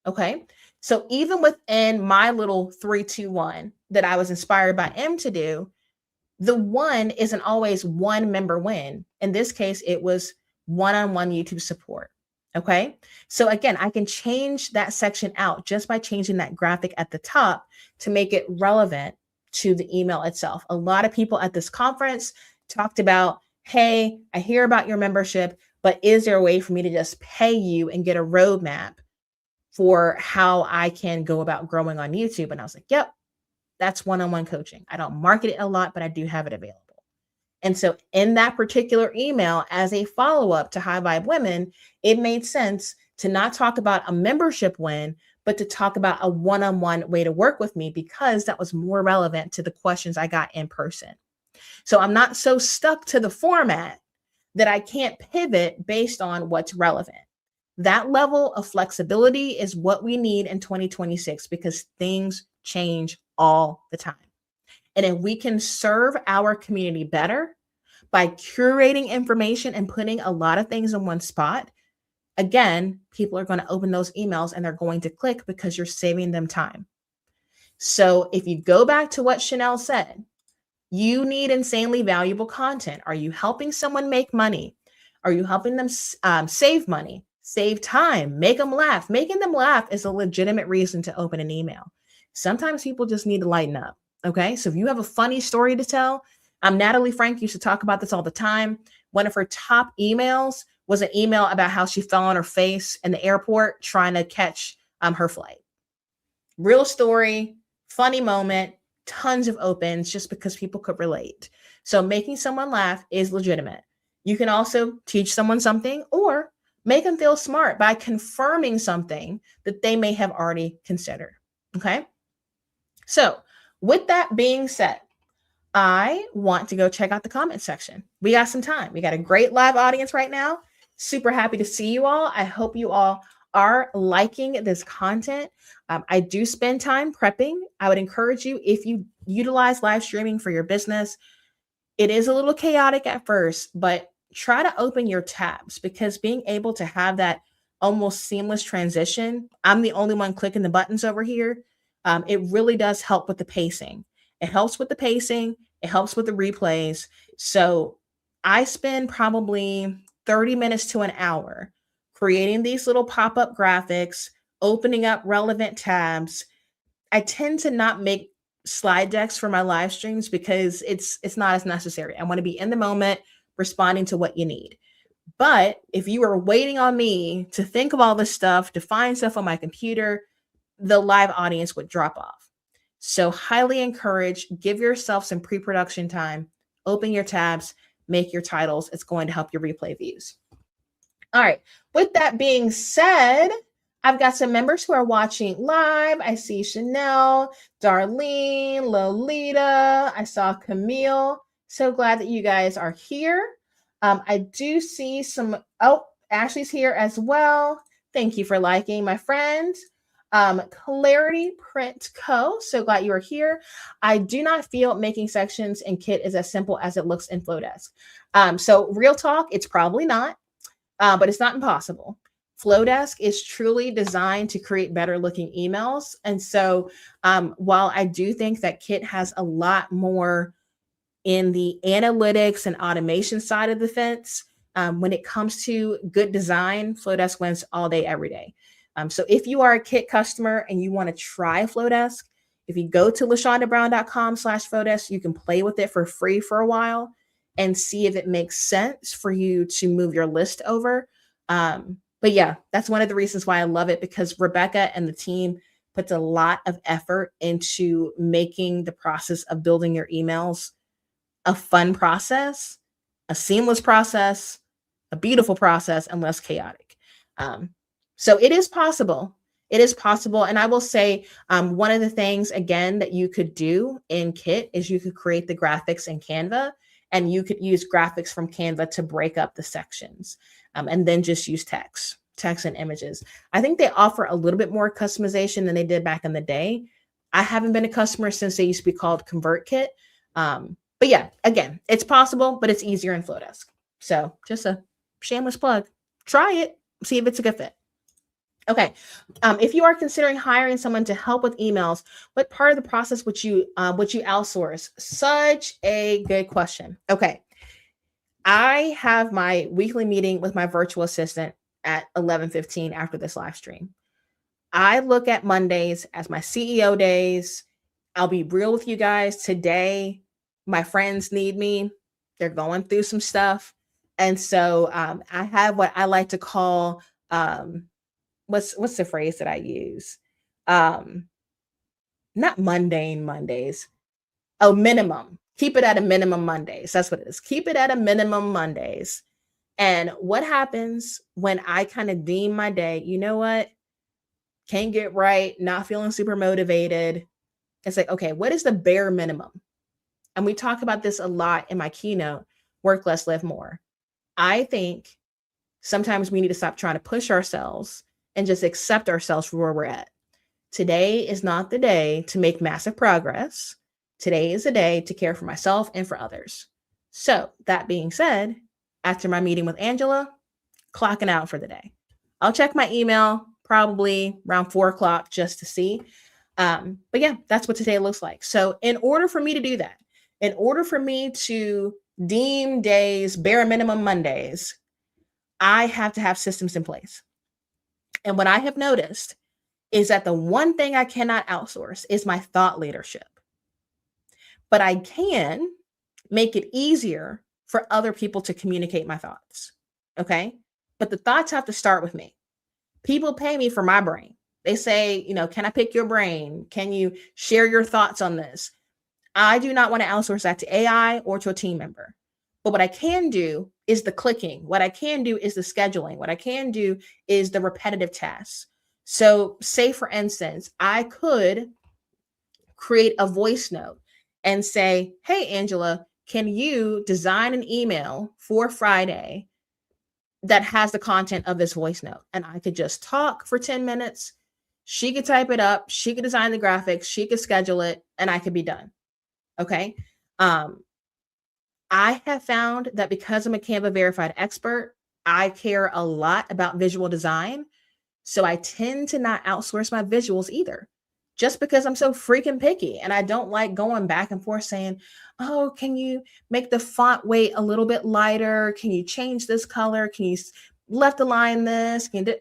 Okay. So even within my little 3-2-1 that I was inspired by M to do, the one isn't always one member win. In this case, it was one-on-one YouTube support. Okay. So again, I can change that section out just by changing that graphic at the top to make it relevant to the email itself. A lot of people at this conference talked about, hey, I hear about your membership, but is there a way for me to just pay you and get a roadmap for how I can go about growing on YouTube? And I was like, yep, that's one-on-one coaching. I don't market it a lot, but I do have it available. And so in that particular email, as a follow-up to High Vibe Women, it made sense to not talk about a membership win, but to talk about a one-on-one way to work with me, because that was more relevant to the questions I got in person. So I'm not so stuck to the format that I can't pivot based on what's relevant. That level of flexibility is what we need in 2026, because things change all the time. And if we can serve our community better by curating information and putting a lot of things in one spot, again, people are going to open those emails and they're going to click because you're saving them time. So if you go back to what Chenell said, you need insanely valuable content. Are you helping someone make money? Are you helping them save money, save time, make them laugh? Making them laugh is a legitimate reason to open an email. Sometimes people just need to lighten up. Okay. So if you have a funny story to tell, Natalie Frank used to talk about this all the time. One of her top emails was an email about how she fell on her face in the airport trying to catch her flight. Real story, funny moment, tons of opens just because people could relate. So making someone laugh is legitimate. You can also teach someone something or make them feel smart by confirming something that they may have already considered. Okay. So, with that being said, I want to go check out the comment section. We got some time. We got a great live audience right now. Super happy to see you all. I hope you all are liking this content. I do spend time prepping. I would encourage you, if you utilize live streaming for your business, it is a little chaotic at first, but try to open your tabs, because being able to have that almost seamless transition, I'm the only one clicking the buttons over here. It really does help with the pacing. It helps with the pacing, it helps with the replays. So I spend probably 30 minutes to an hour creating these little pop up graphics, opening up relevant tabs. I tend to not make slide decks for my live streams because it's not as necessary. I want to be in the moment responding to what you need. But if you are waiting on me to think of all this stuff, to find stuff on my computer, the live audience would drop off. So highly encourage, give yourself some pre-production time, open your tabs, make your titles. It's going to help your replay views. All right. With that being said, I've got some members who are watching live. I see Chenell, Darlene, Lolita. I saw Camille. So glad that you guys are here. I do see some, Ashley's here as well. Thank you for liking, my friend. Clarity Print Co. So glad you are here. I do not feel making sections in Kit is as simple as it looks in Flodesk. So real talk, it's probably not. But it's not impossible. Flodesk is truly designed to create better looking emails. And so while I do think that Kit has a lot more in the analytics and automation side of the fence, when it comes to good design, Flodesk wins all day, every day. So if you are a Kit customer and you want to try Flodesk, if you go to LaShondaBrown.com/Flodesk, you can play with it for free for a while and see if it makes sense for you to move your list over. But yeah, that's one of the reasons why I love it, because Rebecca and the team puts a lot of effort into making the process of building your emails a fun process, a seamless process, a beautiful process, and less chaotic. So it is possible. It is possible. And I will say one of the things, again, that you could do in Kit is you could create the graphics in Canva, and you could use graphics from Canva to break up the sections, and then just use text and images. I think they offer a little bit more customization than they did back in the day. I haven't been a customer since they used to be called ConvertKit. But yeah, again, it's possible, but it's easier in Flodesk. So just a shameless plug. Try it, see if it's a good fit. Okay. If you are considering hiring someone to help with emails, what part of the process would you outsource? Such a good question. Okay. I have my weekly meeting with my virtual assistant at 11:15 after this live stream. I look at Mondays as my CEO days. I'll be real with you guys. Today, my friends need me. They're going through some stuff. And so I have what I like to call what's the phrase that I use? Not mundane Mondays. Oh, minimum. Keep it at a minimum Mondays. That's what it is. Keep it at a minimum Mondays. And what happens when I kind of deem my day, you know what? Can't get right, not feeling super motivated. It's like, okay, what is the bare minimum? And we talk about this a lot in my keynote, Work Less, Live More. I think sometimes we need to stop trying to push ourselves and just accept ourselves for where we're at. Today is not the day to make massive progress. Today is the day to care for myself and for others. So that being said, after my meeting with Angela, clocking out for the day. I'll check my email probably around 4:00 just to see. But yeah, that's what today looks like. So in order for me to do that, in order for me to deem days bare minimum Mondays, I have to have systems in place. And what I have noticed is that the one thing I cannot outsource is my thought leadership. But I can make it easier for other people to communicate my thoughts. Okay. But the thoughts have to start with me. People pay me for my brain. They say, can I pick your brain? Can you share your thoughts on this? I do not want to outsource that to AI or to a team member. But what I can do is the clicking. What I can do is the scheduling. What I can do is the repetitive tasks. So, say for instance, I could create a voice note and say, "Hey, Angela, can you design an email for Friday that has the content of this voice note?" And I could just talk for 10 minutes. She could type it up, she could design the graphics, she could schedule it, and I could be done. Okay. Um, I have found that because I'm a Canva verified expert, I care a lot about visual design. So I tend to not outsource my visuals either, just because I'm so freaking picky and I don't like going back and forth saying, "Oh, can you make the font weight a little bit lighter? Can you change this color? Can you left align this? Can you do-"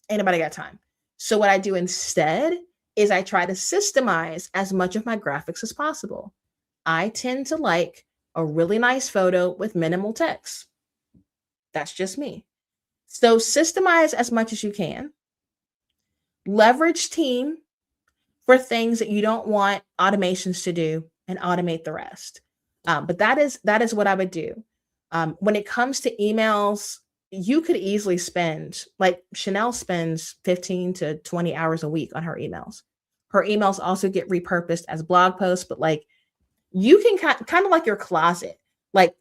Ain't nobody got time. So what I do instead is I try to systemize as much of my graphics as possible. I tend to like a really nice photo with minimal text. That's just me. So systemize as much as you can. Leverage team for things that you don't want automations to do and automate the rest. But that is what I would do. When it comes to emails, you could easily spend, like Chenell spends 15 to 20 hours a week on her emails. Her emails also get repurposed as blog posts, but like you can kind of like your closet. Like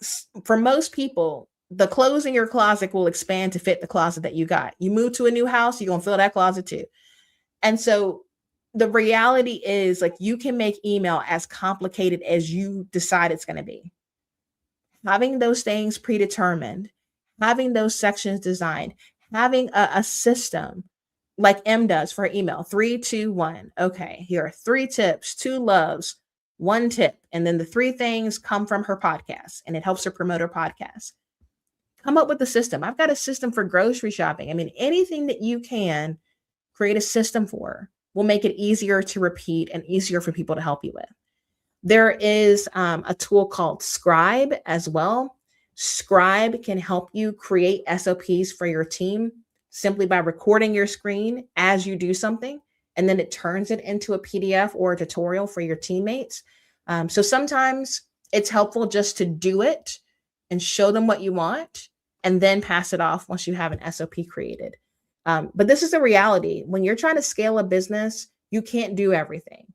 for most people, the clothes in your closet will expand to fit the closet that you got. You move to a new house, you're gonna fill that closet too. And so the reality is like you can make email as complicated as you decide it's going to be. Having those things predetermined, having those sections designed, having a system like M does for email 3, 2, 1. Okay, here are 3 tips, 2 loves, 1 tip. And then the 3 things come from her podcast and it helps her promote her podcast. Come up with a system. I've got a system for grocery shopping. I mean, anything that you can create a system for will make it easier to repeat and easier for people to help you with. There is a tool called Scribe as well. Scribe can help you create SOPs for your team simply by recording your screen as you do something, and then it turns it into a PDF or a tutorial for your teammates. So sometimes it's helpful just to do it and show them what you want, and then pass it off once you have an SOP created. But this is a reality. When you're trying to scale a business, you can't do everything.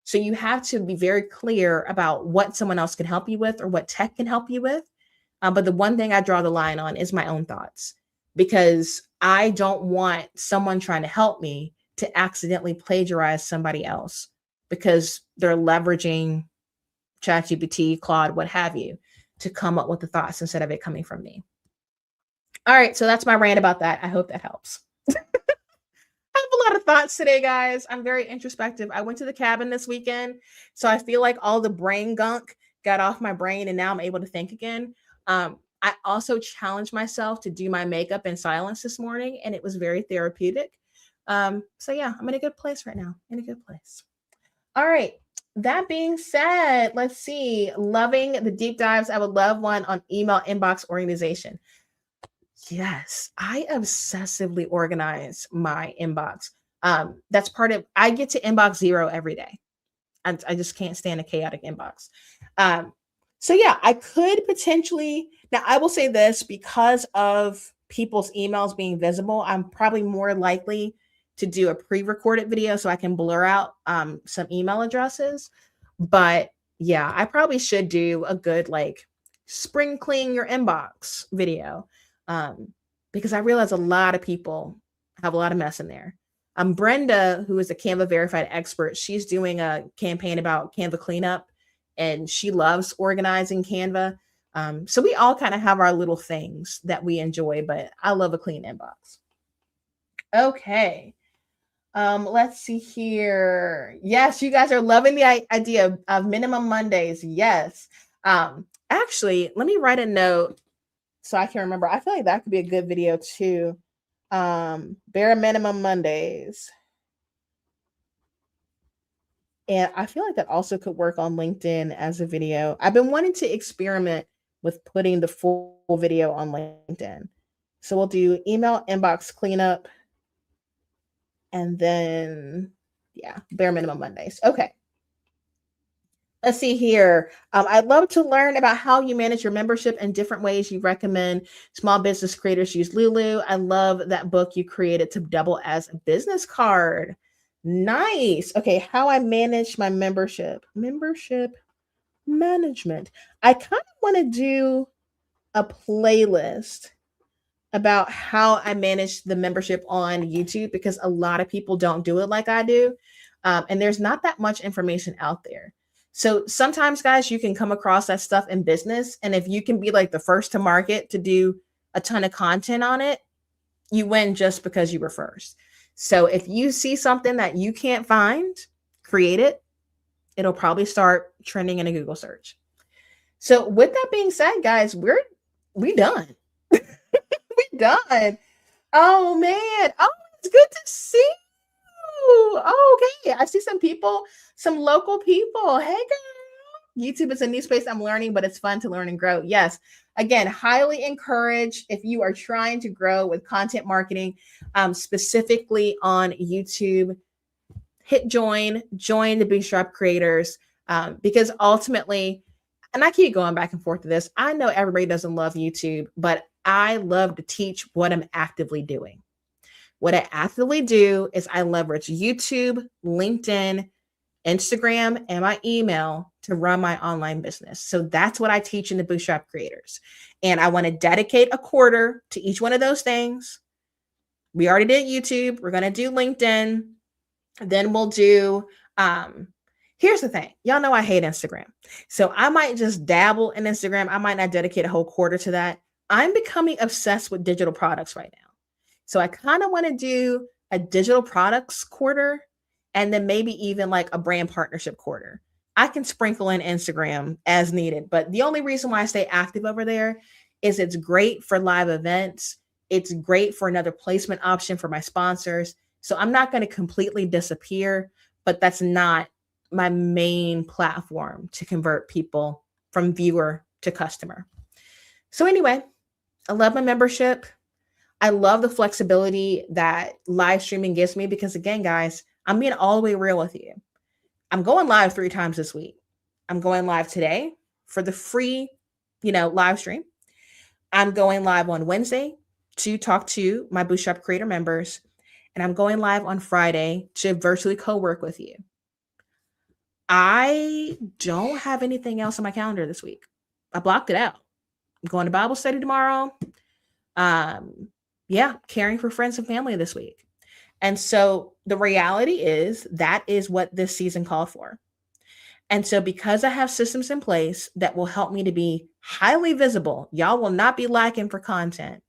So you have to be very clear about what someone else can help you with or what tech can help you with. But the one thing I draw the line on is my own thoughts, because I don't want someone trying to help me to accidentally plagiarize somebody else because they're leveraging ChatGPT, Claude, what have you, to come up with the thoughts instead of it coming from me. All right, so that's my rant about that. I hope that helps. I have a lot of thoughts today, guys. I'm very introspective. I went to the cabin this weekend, so I feel like all the brain gunk got off my brain, and now I'm able to think again. I also challenged myself to do my makeup in silence this morning, and it was very therapeutic. So yeah, I'm in a good place right now. In a good place. All right. That being said, let's see. Loving the deep dives. I would love one on email inbox organization. Yes, I obsessively organize my inbox. That's part of, I get to inbox zero every day. I just can't stand a chaotic inbox. Um, so yeah, I could potentially, now I will say this, because of people's emails being visible, I'm probably more likely to do a pre-recorded video so I can blur out some email addresses. But yeah, I probably should do a good like spring clean your inbox video, um, because I realize a lot of people have a lot of mess in there. Brenda, who is a Canva verified expert, she's doing a campaign about Canva cleanup, and she loves organizing Canva. So we all kind of have our little things that we enjoy, but I love a clean inbox. Okay. Let's see here. Yes, you guys are loving the idea of minimum Mondays. Yes. Actually, let me write a note so I can remember. I feel like that could be a good video too. Bare minimum Mondays. And I feel like that also could work on LinkedIn as a video. I've been wanting to experiment with putting the full video on LinkedIn. So we'll do email inbox cleanup, and then, yeah, bare minimum Mondays. Okay. Let's see here. I'd love to learn about how you manage your membership and different ways you recommend small business creators use Lulu. I love that book you created to double as a business card. Nice. Okay, how I manage my membership. Membership management. I kind of want to do a playlist about how I manage the membership on YouTube because a lot of people don't do it like I do. And there's not that much information out there. So sometimes, guys, you can come across that stuff in business. And if you can be like the first to market to do a ton of content on it, you win just because you were first. So if you see something that you can't find, create it. It'll probably start trending in a Google search. So with that being said, guys, we done. We done. Oh man. Oh, it's good to see you. Oh, okay. I see some people, some local people. Hey girl. YouTube is a new space I'm learning, but it's fun to learn and grow. Yes. Again, highly encourage if you are trying to grow with content marketing, specifically on YouTube, hit join the Bootstrap creators, because ultimately, and I keep going back and forth to this. I know everybody doesn't love YouTube, but I love to teach what I'm actively doing. What I actively do is I leverage YouTube, LinkedIn, Instagram, and my email to run my online business. So that's what I teach in the Bootstrap creators. And I want to dedicate a quarter to each one of those things. We already did YouTube. We're going to do LinkedIn. Then we'll do, here's the thing. Y'all know I hate Instagram. So I might just dabble in Instagram. I might not dedicate a whole quarter to that. I'm becoming obsessed with digital products right now. So I kind of want to do a digital products quarter and then maybe even like a brand partnership quarter. I can sprinkle in Instagram as needed, but the only reason why I stay active over there is it's great for live events. It's great for another placement option for my sponsors. So I'm not going to completely disappear, but that's not my main platform to convert people from viewer to customer. So anyway, I love my membership. I love the flexibility that live streaming gives me because again, guys, I'm being all the way real with you. I'm going live 3 times this week. I'm going live today for the free, live stream. I'm going live on Wednesday to talk to my Bootstrap creator members. And I'm going live on Friday to virtually co-work with you. I don't have anything else on my calendar this week. I blocked it out. I'm going to Bible study tomorrow. Caring for friends and family this week. And so the reality is that is what this season called for. And so because I have systems in place that will help me to be highly visible, y'all will not be lacking for content.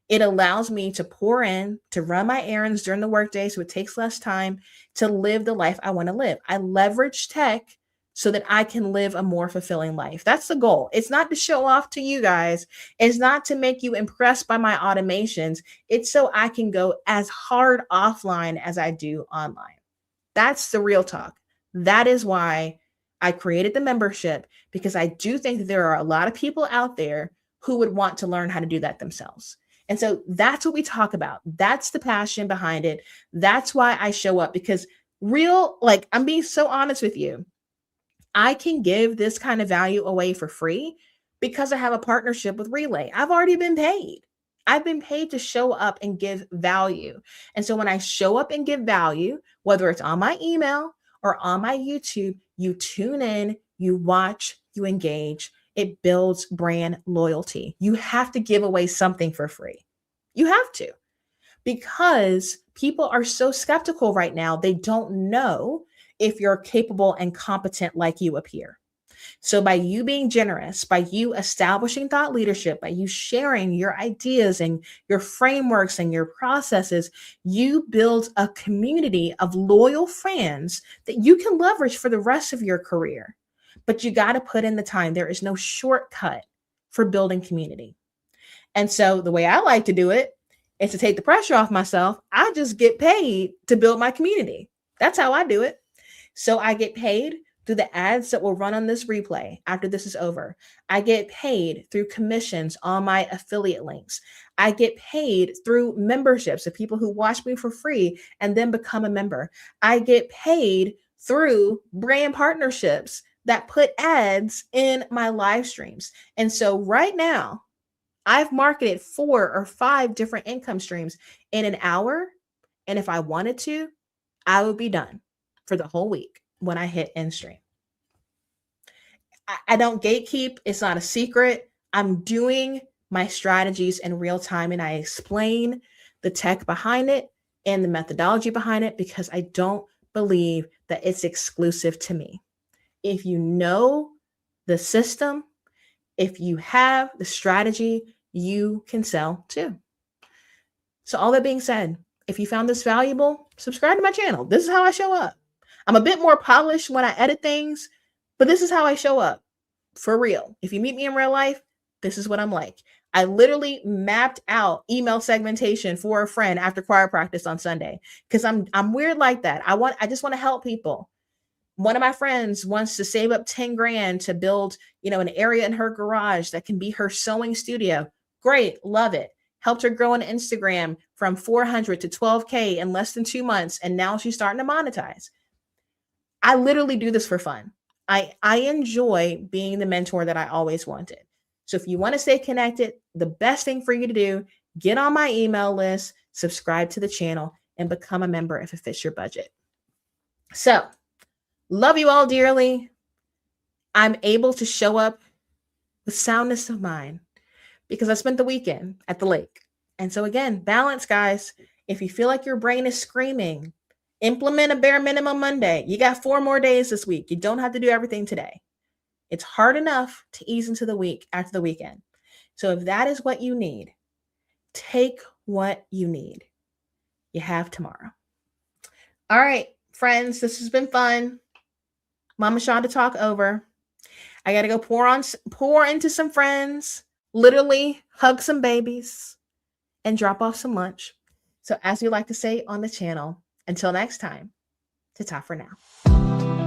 It allows me to pour in, to run my errands during the workday so it takes less time to live the life I want to live. I leverage tech so that I can live a more fulfilling life. That's the goal. It's not to show off to you guys. It's not to make you impressed by my automations. It's so I can go as hard offline as I do online. That's the real talk. That is why I created the membership, because I do think that there are a lot of people out there who would want to learn how to do that themselves. And so that's what we talk about. That's the passion behind it. That's why I show up, because I'm being so honest with you. I can give this kind of value away for free because I have a partnership with Relay. I've already been paid. I've been paid to show up and give value. And so when I show up and give value, whether it's on my email or on my YouTube, you tune in, you watch, you engage. It builds brand loyalty. You have to give away something for free. You have to, because people are so skeptical right now. They don't know if you're capable and competent like you appear. So by you being generous, by you establishing thought leadership, by you sharing your ideas and your frameworks and your processes, you build a community of loyal fans that you can leverage for the rest of your career. But you got to put in the time. There is no shortcut for building community. And so the way I like to do it is to take the pressure off myself. I just get paid to build my community. That's how I do it. So I get paid through the ads that will run on this replay after this is over. I get paid through commissions on my affiliate links. I get paid through memberships of people who watch me for free and then become a member. I get paid through brand partnerships that put ads in my live streams. And so right now, I've marketed 4 or 5 different income streams in an hour. And if I wanted to, I would be done for the whole week when I hit end stream. I don't gatekeep. It's not a secret. I'm doing my strategies in real time and I explain the tech behind it and the methodology behind it because I don't believe that it's exclusive to me. If you know the system, if you have the strategy, you can sell too. So, all that being said, if you found this valuable, subscribe to my channel. This is how I show up. I'm a bit more polished when I edit things, but this is how I show up for real. If you meet me in real life, this is what I'm like. I literally mapped out email segmentation for a friend after choir practice on Sunday because I'm weird like that. I just want to help people. One of my friends wants to save up 10 grand to build, an area in her garage that can be her sewing studio. Great, love it. Helped her grow on Instagram from 400 to 12K in less than 2 months. And now she's starting to monetize. I literally do this for fun. I enjoy being the mentor that I always wanted. So if you want to stay connected, the best thing for you to do, get on my email list, subscribe to the channel, and become a member if it fits your budget. So, love you all dearly. I'm able to show up with soundness of mind because I spent the weekend at the lake. And so again, balance, guys. If you feel like your brain is screaming, implement a bare minimum Monday. You got 4 more days this week. You don't have to do everything today. It's hard enough to ease into the week after the weekend. So if that is what you need, take what you need. You have tomorrow. All right, friends, this has been fun. Mama Shonda talk over. I got to go pour into some friends, literally hug some babies, and drop off some lunch. So as we like to say on the channel, until next time, ta-ta for now.